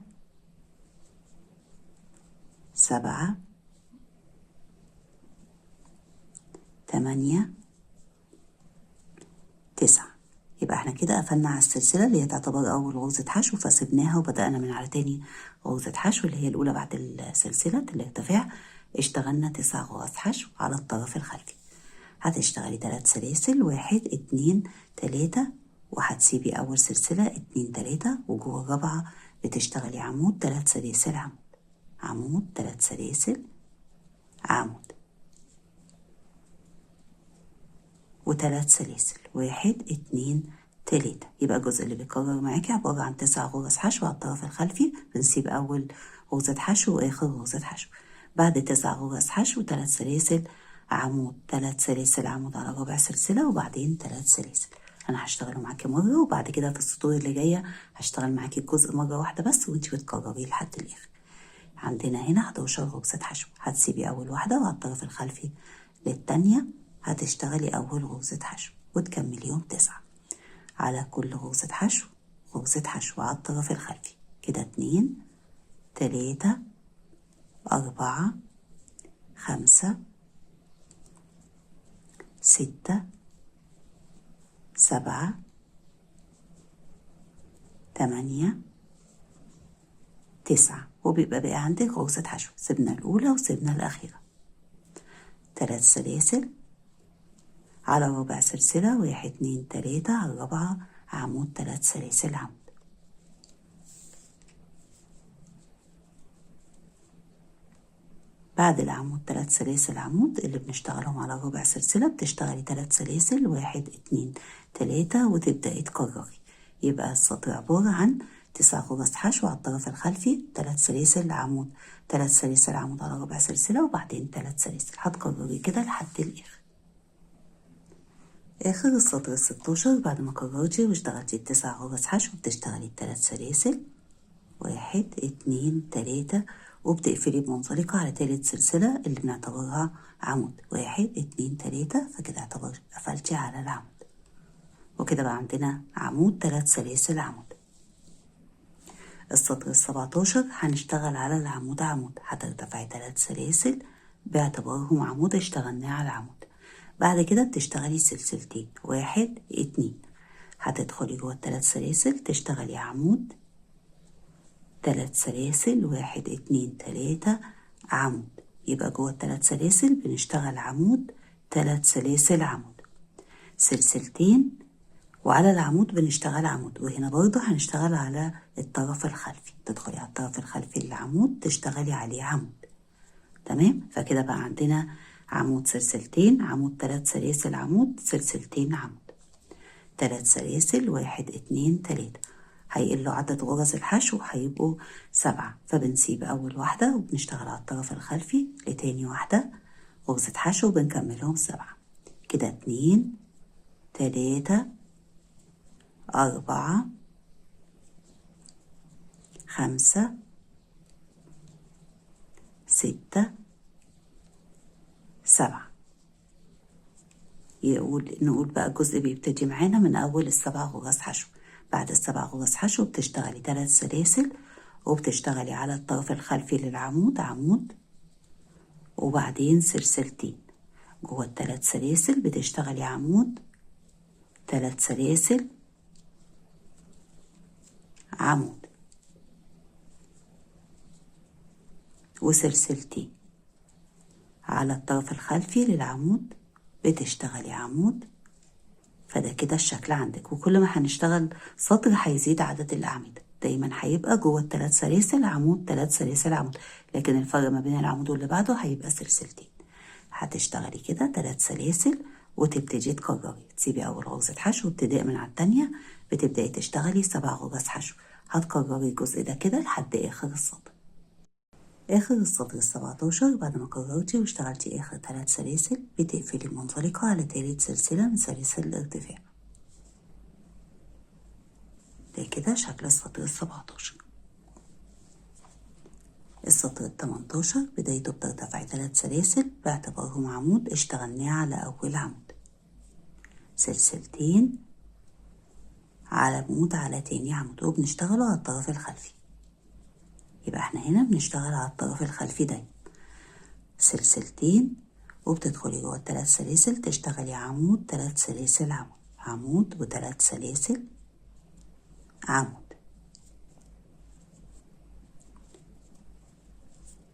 7 8 9. يبقى احنا كده قفلنا على السلسلة اللي هي تعتبر أول غرزة حشو، فسيبناها وبدأنا من على تاني غرزة حشو اللي هي الأولى بعد السلسلة الارتفاع. اشتغلنا 9 غرز حشو على الطرف الخلفي. هتشتغلي 3 سلاسل، 1 2 3، وهتسيبي أول سلسلة 2 3، وجوه الرابعة بتشتغلي عمود، 3 سلاسل عمود، عمود، 3 سلاسل عمود، و3 سلاسل، 1 2 3. يبقى الجزء اللي بيتكرر معاكي عبارة عن 9 غرز حشو على الطرف الخلفي. بنسيب أول غرزة حشو وآخر غرزة حشو. بعد 9 غرز حشو 3 سلاسل عمود، 3 سلاسل عمود على ربع سلسلة، وبعدين 3 سلاسل. أنا هشتغله معاكي مرة، وبعد كده في السطور اللي جاية هشتغل معاكي الجزء مرة واحدة بس، وانتي بتكرريه لحد الآخر. عندنا هنا 11 غرزة حشو. هتسيبي أول واحدة وعلى الطرف الخلفي للتانية هتشتغلي أول غرزة حشو وتكمليهم 9 على كل غرزة حشو، غرزة حشو على الطرف الخلفي. كده 2 3 4 5 6 7 8 9، وبيبقى بقى عندك غرزة حشو. سيبنا الأولى وسيبنا الأخيرة. 3 سلاسل على ربع سلسلة، 1 2 3، على الرابعة عمود، 3 سلاسل عمود. بعد العمود 3 سلاسل عمود اللي بنشتغلهم على ربع سلسلة بتشتغلي 3 سلاسل، 1 2 3، وتبدأي تكرري. يبقى السطر عبارة عن 9 غرز حشو على الطرف الخلفي، 3 سلاسل عمود، 3 سلاسل عمود على ربع سلسلة، وبعدين 3 سلاسل. هتكرري كده لحد الآخر. آخر السطر ال16 بعد ما كررتي واشتغلتي 9 غرز حشو بتشتغلي 3 سلاسل، 1 2 3، وبتقفلي بمنزلقة على تالت سلسلة اللي بنعتبرها عمود، 1 2 3. فكده اعتبر قفلتي على العمود، وكده بقى عندنا عمود، 3 سلاسل عمود. السطر ال17 هنشتغل على العمود عمود. هترتفعي 3 سلاسل باعتبارهم عمود اشتغلناه على العمود. بعد كده بتشتغلي سلسلتين، 1 2، هتدخلي جوه ال3 سلاسل تشتغلي عمود، 3 سلاسل، 1 2 3 عمود. يبقى جوه ال3 سلاسل بنشتغل عمود، 3 سلاسل عمود، سلسلتين، وعلى العمود بنشتغل عمود. وهنا برضه هنشتغل على الطرف الخلفي، تدخلي على الطرف الخلفي للعمود تشتغلي عليه عمود. تمام. فكده بقى عندنا عمود، سلسلتين، عمود، 3 سلاسل عمود، سلسلتين عمود، 3 سلاسل، 1 2 3. هيقلوا عدد غرز الحشو هيبقوا 7، فبنسيب أول واحدة وبنشتغل على الطرف الخلفي لتاني واحدة غرزة حشو وبنكملهم 7. كده 2 3 4 5 6 7. نقول بقى الجزء بيبتدي معانا من أول ال7 غرز حشو. بعد ال7 غرز حشو بتشتغلي 3 سلاسل، وبتشتغلي على الطرف الخلفي للعمود عمود، وبعدين سلسلتين. جوه ال3 سلاسل بتشتغلي عمود، 3 سلاسل، عمود وسلسلتين. على الطرف الخلفي للعمود بتشتغلي عمود. فده كده الشكل عندك. وكل ما هنشتغل سطر هيزيد عدد الأعمدة. دايما هيبقى جوه ال3 سلاسل عمود، 3 سلاسل عمود، لكن الفرق ما بين العمود واللي بعده هيبقى سلسلتين. هتشتغلي كده 3 سلاسل وتبتدي تكرري، تسيبي أول غرزة حشو وابتداء من على التانية بتبدأي تشتغلي 7 غرز حشو. هتكرري الجزء ده كده لحد آخر السطر. آخر السطر ال17 بعد ما كررتي واشتغلتي آخر 3 سلاسل بتقفلي المنزلقة على تالت سلسلة من سلاسل الارتفاع. ده كده شكل السطر ال17. السطر ال18 بدايته بترتفعي 3 سلاسل باعتبارهم عمود اشتغلناه على أول عمود، سلسلتين على عمود على تاني عمود، وبنشتغله على الطرف الخلفي. يبقى احنا هنا بنشتغل على الطرف الخلفي دايما، سلسلتين وبتدخلي جوه ال3 سلاسل تشتغلي عمود، 3 سلاسل عمود، عمود و3 سلاسل عمود.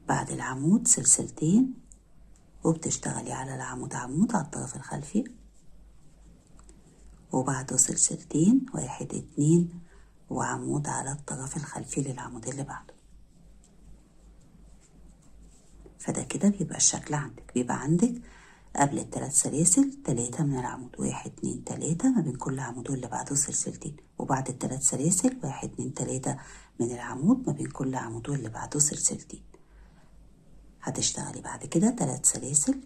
بعد العمود سلسلتين وبتشتغلي على العمود عمود على الطرف الخلفي، وبعده سلسلتين 1 2 وعمود على الطرف الخلفي للعمود اللي بعده. فده كده بيبقى الشكل عندك. بيبقى عندك قبل ال3 سلاسل 3 من العمود، 1 2 3 ما بين كل عمود واللي بعده سلسلتين، وبعد ال3 سلاسل 1 2 3 من العمود ما بين كل عمود واللي بعده سلسلتين. هتشتغلي بعد كده 3 سلاسل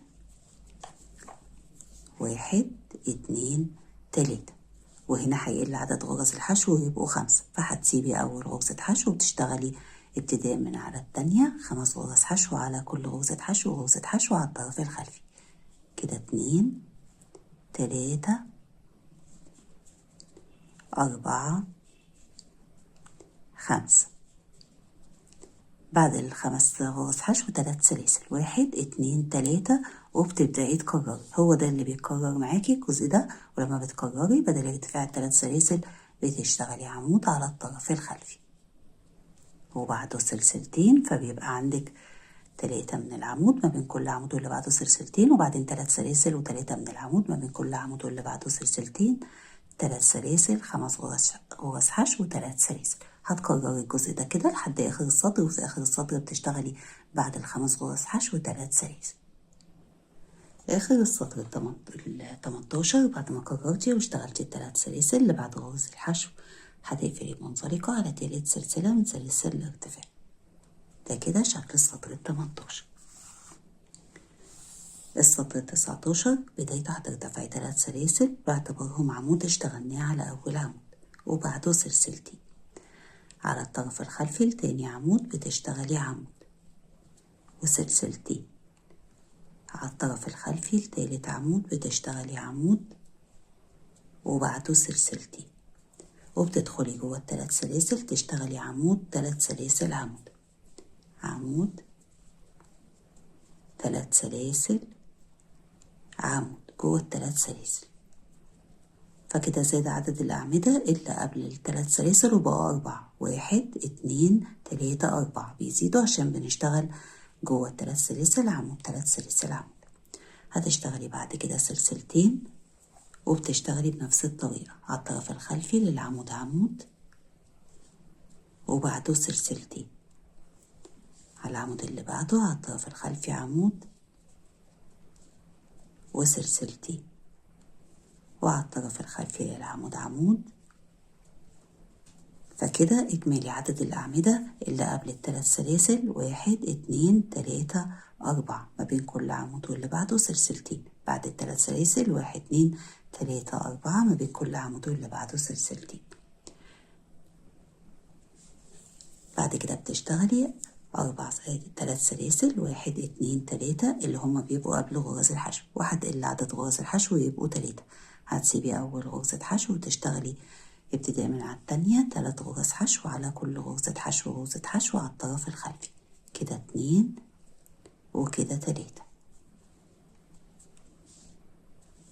1 2 3، وهنا هيقل عدد غرز الحشو ويبقوا 5، فهتسيبي أول غرزة حشو وتشتغلي ابتداء من على التانية 5 غرز حشو على كل غرزة حشو وغرزة حشو على الطرف الخلفي. كده 2 3 4 5. بعد ال5 غرز حشو 3 سلاسل 1 2 3، وبتبدأي تكرري. هو ده اللي بيتكرر معاكي الجزء ده. ولما بتكرري بدل ارتفاع ال3 سلاسل بتشتغلي عمود على الطرف الخلفي وبعده سلسلتين، فبيبقى عندك 3 من العمود ما بين كل عمود واللي بعده سلسلتين، وبعدين 3 سلاسل و3 من العمود ما بين كل عمود واللي بعده سلسلتين، 3 سلاسل 5 غرز حشو و3 سلاسل. هتكرري الجزء ده كده لحد آخر السطر، وفي آخر السطر بتشتغلي بعد ال5 غرز حشو 3 سلاسل. آخر السطر ال18 بعد ما كررتي واشتغلتي ال3 سلاسل اللي بعد غرز الحشو هتقفلي منزلقة على تالت سلسلة من سلاسل الارتفاع. ده كده شكل السطر ال18. السطر ال19 بدايته هترتفعي 3 سلاسل باعتبارهم عمود اشتغلناه على أول عمود، وبعده سلسلتين. على الطرف الخلفي لتاني عمود بتشتغلي عمود وسلسلتين. على الطرف الخلفي لتالت عمود بتشتغلي عمود وبعده سلسلتين، وبتدخلي جوه ال3 سلاسل تشتغلي عمود، 3 سلاسل عمود، عمود 3 سلاسل عمود جوه ال3 سلاسل. فكده زاد عدد الأعمدة اللي قبل ال3 سلاسل وبقى 4. 1 2 3 4 بيزيدوا عشان بنشتغل جوه ال3 سلاسل عمود، 3 سلاسل عمود. هتشتغلي بعد كده سلسلتين وبتشتغلي بنفس الطريقة على الطرف الخلفي للعمود عمود وبعده سلسلتين، على العمود اللي بعده على الطرف الخلفي عمود وسلسلتين، وعلى الطرف الخلفي للعمود عمود. فكده اجمالي عدد الأعمدة اللي قبل ال3 سلاسل 1 2 3 4 ما بين كل عمود واللي بعده سلسلتين، بعد التلات سلاسل 1 2 3 4 ما بين كل عمود واللي بعده سلسلتين. بعد كده بتشتغلي تلات سلاسل 1 2 3 اللي هما بيبقوا قبل غرز الحشو، وهتقل عدد غرز الحشو ويبقوا 3. هتسيبي أول غرزة حشو وتشتغلي ابتداء من على التانية 3 غرز حشو على كل غرزة حشو غرزة حشو على الطرف الخلفي، كده 2 وكده 3.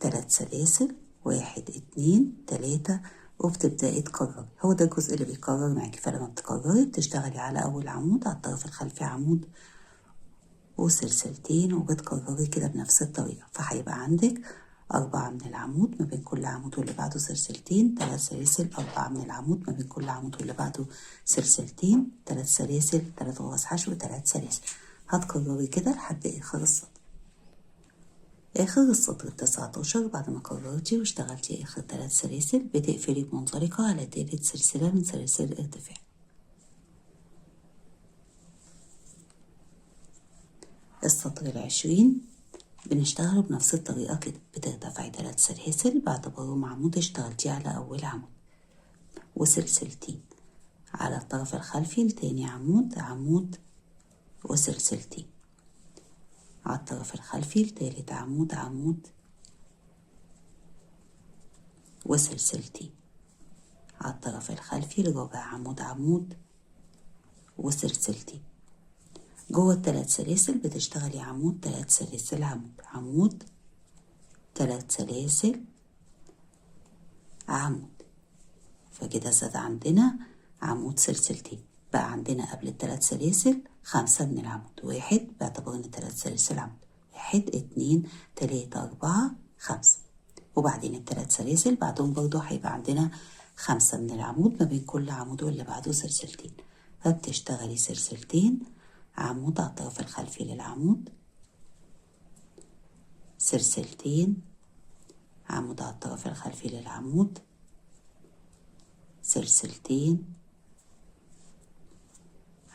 3 سلاسل 1 2 3 وبتبدأي تكرري، هو ده الجزء اللي بيكرر معاكي. فلما بتكرري بتشتغلي على أول عمود على الطرف الخلفي عمود وسلسلتين وبتكرري كده بنفس الطريقة، فهيبقى عندك 4 من العمود ما بين كل عمود واللي بعده سلسلتين، 3 سلاسل 4 من العمود ما بين كل عمود واللي بعده سلسلتين، 3 سلاسل 3 غرز حشو 3 سلاسل. هتكرري كده لحد آخر السطر. آخر السطر 19 بعد ما كررتي واشتغلتي آخر 3 سلاسل بتقفلي بمنطلقة على تالت سلسلة من سلاسل الارتفاع. السطر 20 بنشتغل بنفس الطريقة كده، بترتفعي 3 سلاسل باعتبارهم عمود اشتغلتي على أول عمود وسلسلتين على الطرف الخلفي لتاني عمود عمود وسلسلتين على الطرف الخلفي لتالت عمود عمود وسلسلتين على الطرف الخلفي لرابع عمود عمود وسلسلتين. جوه التلات سلاسل بتشتغلي عمود 3 سلاسل عمود عمود 3 سلاسل عمود، فكده زاد عندنا عمود سلسلتين، بقى عندنا قبل التلات سلاسل 5 من العمود، 1 باعتبار ان 3 سلاسل عمود 1 2 3 4 5، وبعدين التلات سلاسل بعدهم برضو هيبقى عندنا 5 من العمود ما بين كل عمود واللي بعده سلسلتين، فبتشتغلي سلسلتين عمود على الطرف الخلفي للعمود، سلسلتين عمود على الطرف الخلفي للعمود، سلسلتين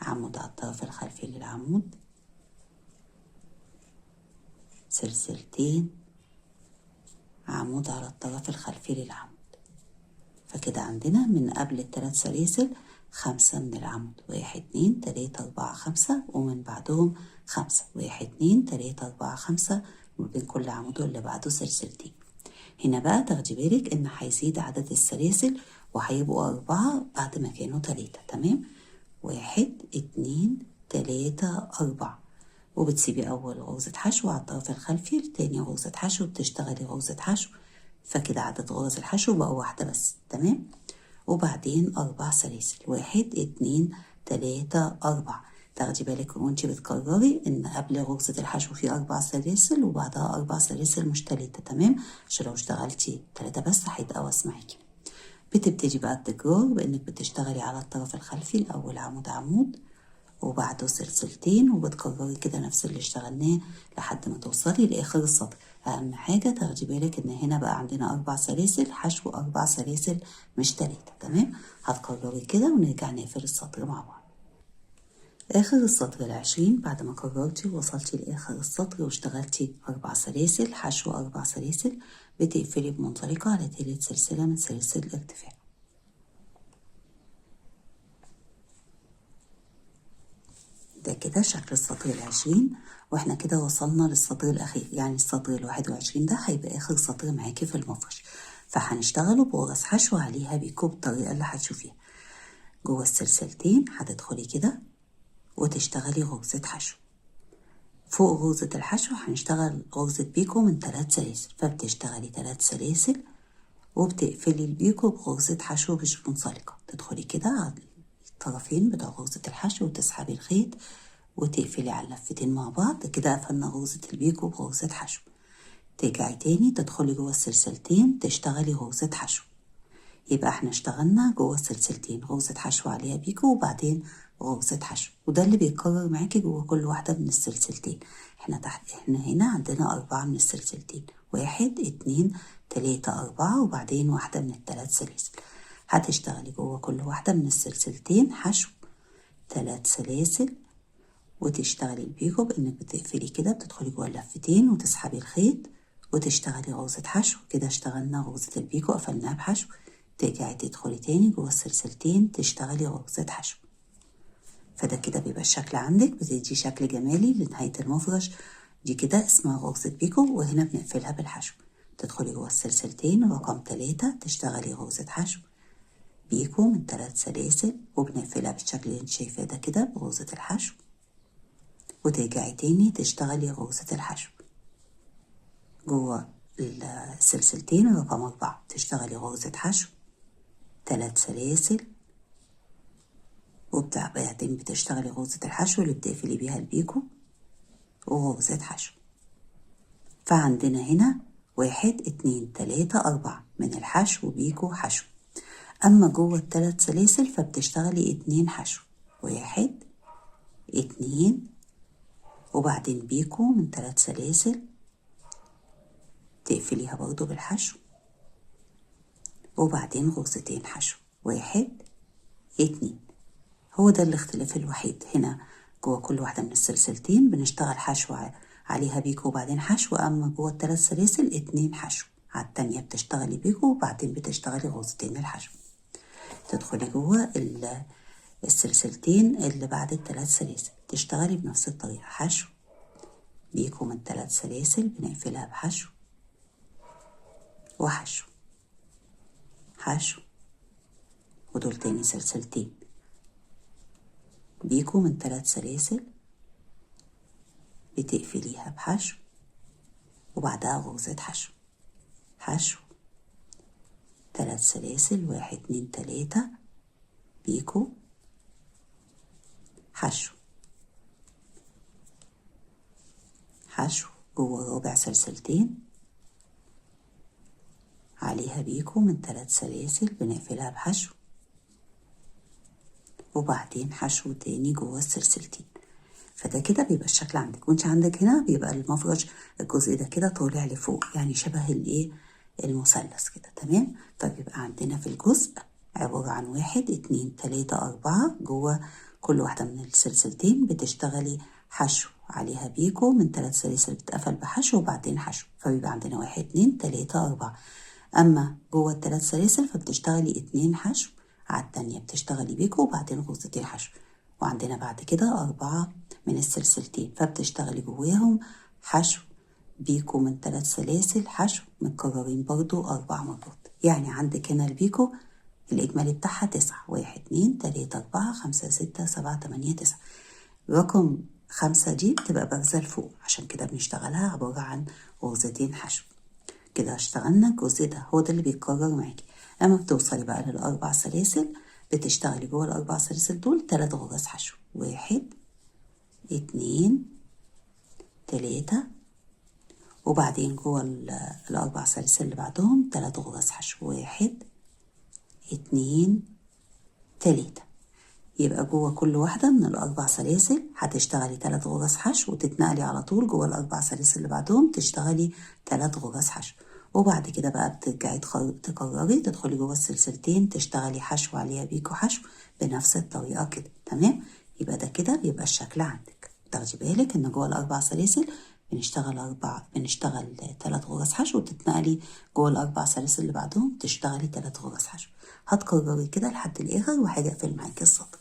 عمود على الطرف الخلفي للعمود، سلسلتين عمود على الطرف الخلفي للعمود. فكده عندنا من قبل التلات سلاسل 5 من العمود 1 2 3 4 5، ومن بعدهم 5 1 2 3 4 5 وما بين كل عمود واللي بعده سلسلتين. هنا بقى تاخدي بالك ان هيزيد عدد السلاسل وهيبقوا 4 بعد ما كانوا 3. تمام، 1 2 3 4 وبتسيبي أول غرزة حشو على الطرف الخلفي لتاني غرزة حشو بتشتغلي غرزة حشو، فكده عدد غرز الحشو بقى 1 بس. تمام، وبعدين 4 سلاسل 1 2 3 4. تاخدي بالك وانتي بتكرري ان قبل غرزة الحشو في 4 سلاسل وبعدها 4 سلاسل مش 3. تمام، عشان لو اشتغلتي 3 بس هيتقوس معاكي. بتبتدي بقى التكرار بانك بتشتغلي على الطرف الخلفي الاول عمود عمود وبعده سلسلتين، وبتكرري كده نفس اللي اشتغلناه لحد ما توصلي لاخر السطر. اهم حاجة تاخدي بالك ان هنا بقى عندنا 4 سلاسل حشو 4 سلاسل مش 3. تمام، هتكرري كده ونرجع نقفل السطر مع بعض. اخر السطر 20 بعد ما كررتي ووصلتي لاخر السطر واشتغلتي 4 سلاسل حشو 4 سلاسل بتقفلي بمنطلقة على تالت سلسلة من سلاسل الارتفاع. ده كده شكل السطر 20، واحنا كده وصلنا للسطر الاخير، يعني السطر 21 ده هيبقى اخر سطر معاكي في المفرش. فهنشتغله بغرز حشو عليها بيكو بالطريقة اللي هتشوفيها. جوه السلسلتين هتدخلي كده وتشتغلي غرزة حشو، فوق غرزة الحشو هنشتغل غرزة بيكو من 3 سلاسل، فبتشتغلي 3 سلاسل وبتقفلي البيكو بغرزة حشو مش منسلقة، تدخلي كده على الطرفين بتوع غرزة الحشو وتسحبي الخيط وتقفلي على اللفتين مع بعض. كده قفلنا غرزة البيكو بغرزة حشو. ترجعي تاني تدخلي جوه السلسلتين تشتغلي غرزة حشو، يبقى احنا اشتغلنا جوه السلسلتين غرزة حشو عليها بيكو وبعدين غرزة حشو، وده اللي بيتكرر معاكي جوه كل واحدة من السلسلتين. احنا هنا عندنا 4 من السلسلتين 1 2 3 4 وبعدين واحدة من ال3 سلاسل. هتشتغلي جوه كل واحدة من السلسلتين حشو 3 سلاسل وتشتغلي البيكو بانك بتقفلي كده، بتدخلي جوه اللفتين وتسحبي الخيط وتشتغلي غرزة حشو. كده اشتغلنا غرزة البيكو قفلناها بحشو، ترجعي تدخلي تاني جوه السلسلتين تشتغلي غرزة حشو. فده كده بيبقى الشكل عندك، بتدي شكل جمالي لنهاية المفرش. دي كده اسمها غرزة بيكو، وهنا بنقفلها بالحشو. تدخلي جوه السلسلتين رقم 3 تشتغلي غرزة حشو بيكو من 3 سلاسل، وبنقفلها بالشكل اللي انت شايفاه ده كده بغرزة الحشو، وترجعي تاني تشتغلي غرزة الحشو جوه السلسلتين رقم 4 تشتغلي غرزة حشو 3 سلاسل، وبعدين بتشتغلي غرزة الحشو اللي بتقفلي بيها البيكو وغرزة حشو. فعندنا هنا 1 2 3 4 من الحشو بيكو حشو. أما جوه ال3 سلاسل فبتشتغلي 2 حشو، 1 2 وبعدين بيكو من 3 سلاسل تقفليها برضو بالحشو، وبعدين غرزتين حشو 1 2. هو ده الاختلاف الوحيد. هنا جوه كل واحدة من السلسلتين بنشتغل حشو عليها بيكو وبعدين حشو، أما جوه ال3 سلاسل 2 حشو، على التانية بتشتغلي بيكو وبعدين بتشتغلي غرزتين الحشو. تدخلي جوه السلسلتين اللي بعد ال3 سلاسل تشتغلي بنفس الطريقة حشو بيكو من 3 سلاسل بنقفلها بحشو وحشو حشو، ودول تاني سلسلتين بيكو من 3 سلاسل بتقفليها بحشو وبعدها غرزة حشو حشو 3 سلاسل 1 2 3 بيكو حشو حشو جوه رابع سلسلتين عليها بيكو من 3 سلاسل بنقفلها بحشو، وبعدين حشو تاني جوه السلسلتين. فده كده بيبقى الشكل عندك. وانت عندك هنا بيبقى المفرش الجزء ده كده طالع لفوق، يعني شبه الايه المثلث كده، تمام. فبيبقى عندنا في الجزء عبارة عن 1 2 3 4 جوه كل واحدة من السلسلتين بتشتغلي حشو عليها بيكو من 3 سلاسل بتقفل بحشو وبعدين حشو، فبيبقى عندنا 1 2 3 4. أما جوه ال3 سلاسل فبتشتغلي 2 حشو، على التانية بتشتغلي بيكو وبعدين غرزتين حشو، وعندنا بعد كده 4 من السلسلتين فبتشتغلي جواهم حشو بيكو من 3 سلاسل حشو متكررين برضو 4 مرات. يعني عندك هنا البيكو الإجمالي بتاعها 9 1 2 3 4 5 6 7 8 9. رقم 5 دي بتبقى بارزة لفوق، عشان كده بنشتغلها عبارة عن غرزتين حشو. كده اشتغلنا الجزء ده، هو ده اللي بيتكرر معاكي. اما بتوصلي بقى لل4 سلاسل بتشتغلي جوه ال4 سلاسل دول 3 غرز حشو 1 2 3، وبعدين جوه ال4 سلاسل اللي بعدهم 3 غرز حشو 1 2 3. يبقى جوه كل واحدة من ال4 سلاسل هتشتغلي 3 غرز حشو وتتنقلي على طول جوه ال4 سلاسل اللي بعدهم تشتغلي 3 غرز حشو، وبعد كده بقى بترجعي تكرري تدخلي جوه السلسلتين تشتغلي حشو عليها بيكو حشو بنفس الطريقة كده، تمام. يبقى ده كده بيبقى الشكل عندك. تاخدي بالك ان جوه ال4 سلاسل بنشتغل 3 غرز حشو وتتنقلي جوه ال4 سلاسل اللي بعدهم تشتغلي 3 غرز حشو. هتكرري كده لحد الاخر وهاجي اقفل معاكي السطر.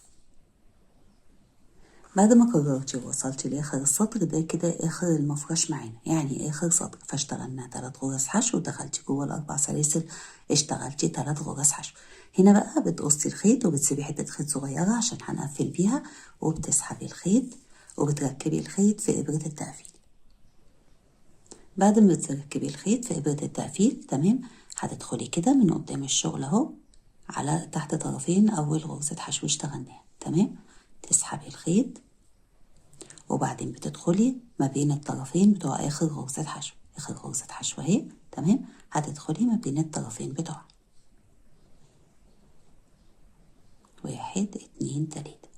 بعد ما كررتي ووصلتي لاخر السطر ده كده اخر المفرش معانا، يعني اخر سطر. فاشتغلنا 3 غرز حشو ودخلتي جوه ال4 سلاسل اشتغلتي 3 غرز حشو. هنا بقى بتقصي الخيط وبتسيبي حته خيط صغيره عشان هنقفل بيها، وبتسحبي الخيط وبتركبي الخيط في ابره التقفيل. بعد ما بتركبي الخيط في ابره التقفيل، تمام، هتدخلي كده من قدام الشغل اهو على تحت طرفين اول غرزه حشو اشتغلناها، تمام. تسحبي الخيط وبعدين بتدخلي ما بين الطرفين بتوع اخر غرزة حشو، اخر غرزة حشو اهي، تمام. هتدخلي ما بين الطرفين بتوعها 1 2 3.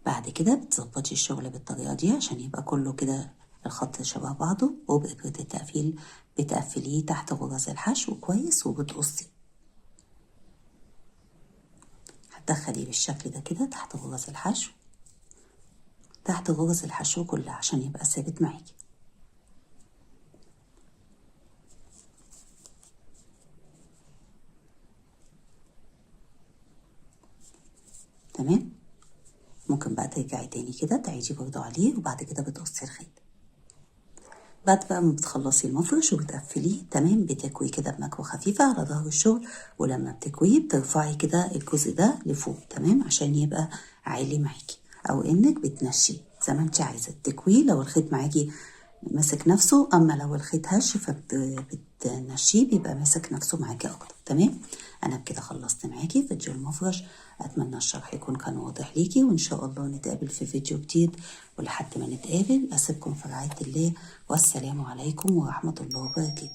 بعد كده بتظبطي الشغل بالطريقة دي عشان يبقى كله كده الخط شبه بعضه، وبإبرة التقفيل بتقفليه تحت غرز الحشو كويس وبتقصي. هتدخليه بالشكل ده كده تحت غرز الحشو تحت غرز الحشو كلها عشان يبقى ثابت معاكي. تمام. ممكن بقى ترجعي تاني كده تعيدي برضو عليه، وبعد كده بتقصي الخيط. بعد بقى ما بتخلصي المفرش وبتقفليه تمام بتكوي كده بمكوى خفيفة على ظهر الشغل، ولما بتكويه بترفعي كده الجزء ده لفوق تمام عشان يبقى عالي معاكي، او انك بتنشيه زي ما انت عايزة تكويه لو الخيط معاكي ماسك نفسه، اما لو الخيط هش فبتنشيه بيبقى ماسك نفسه معاكي اكتر. تمام. انا بكده خلصت معاكي فيديو المفرش، اتمنى الشرح يكون كان واضح ليكي، وان شاء الله نتقابل في فيديو جديد، ولحد ما نتقابل اسيبكم في رعاية الله، والسلام عليكم ورحمة الله وبركاته.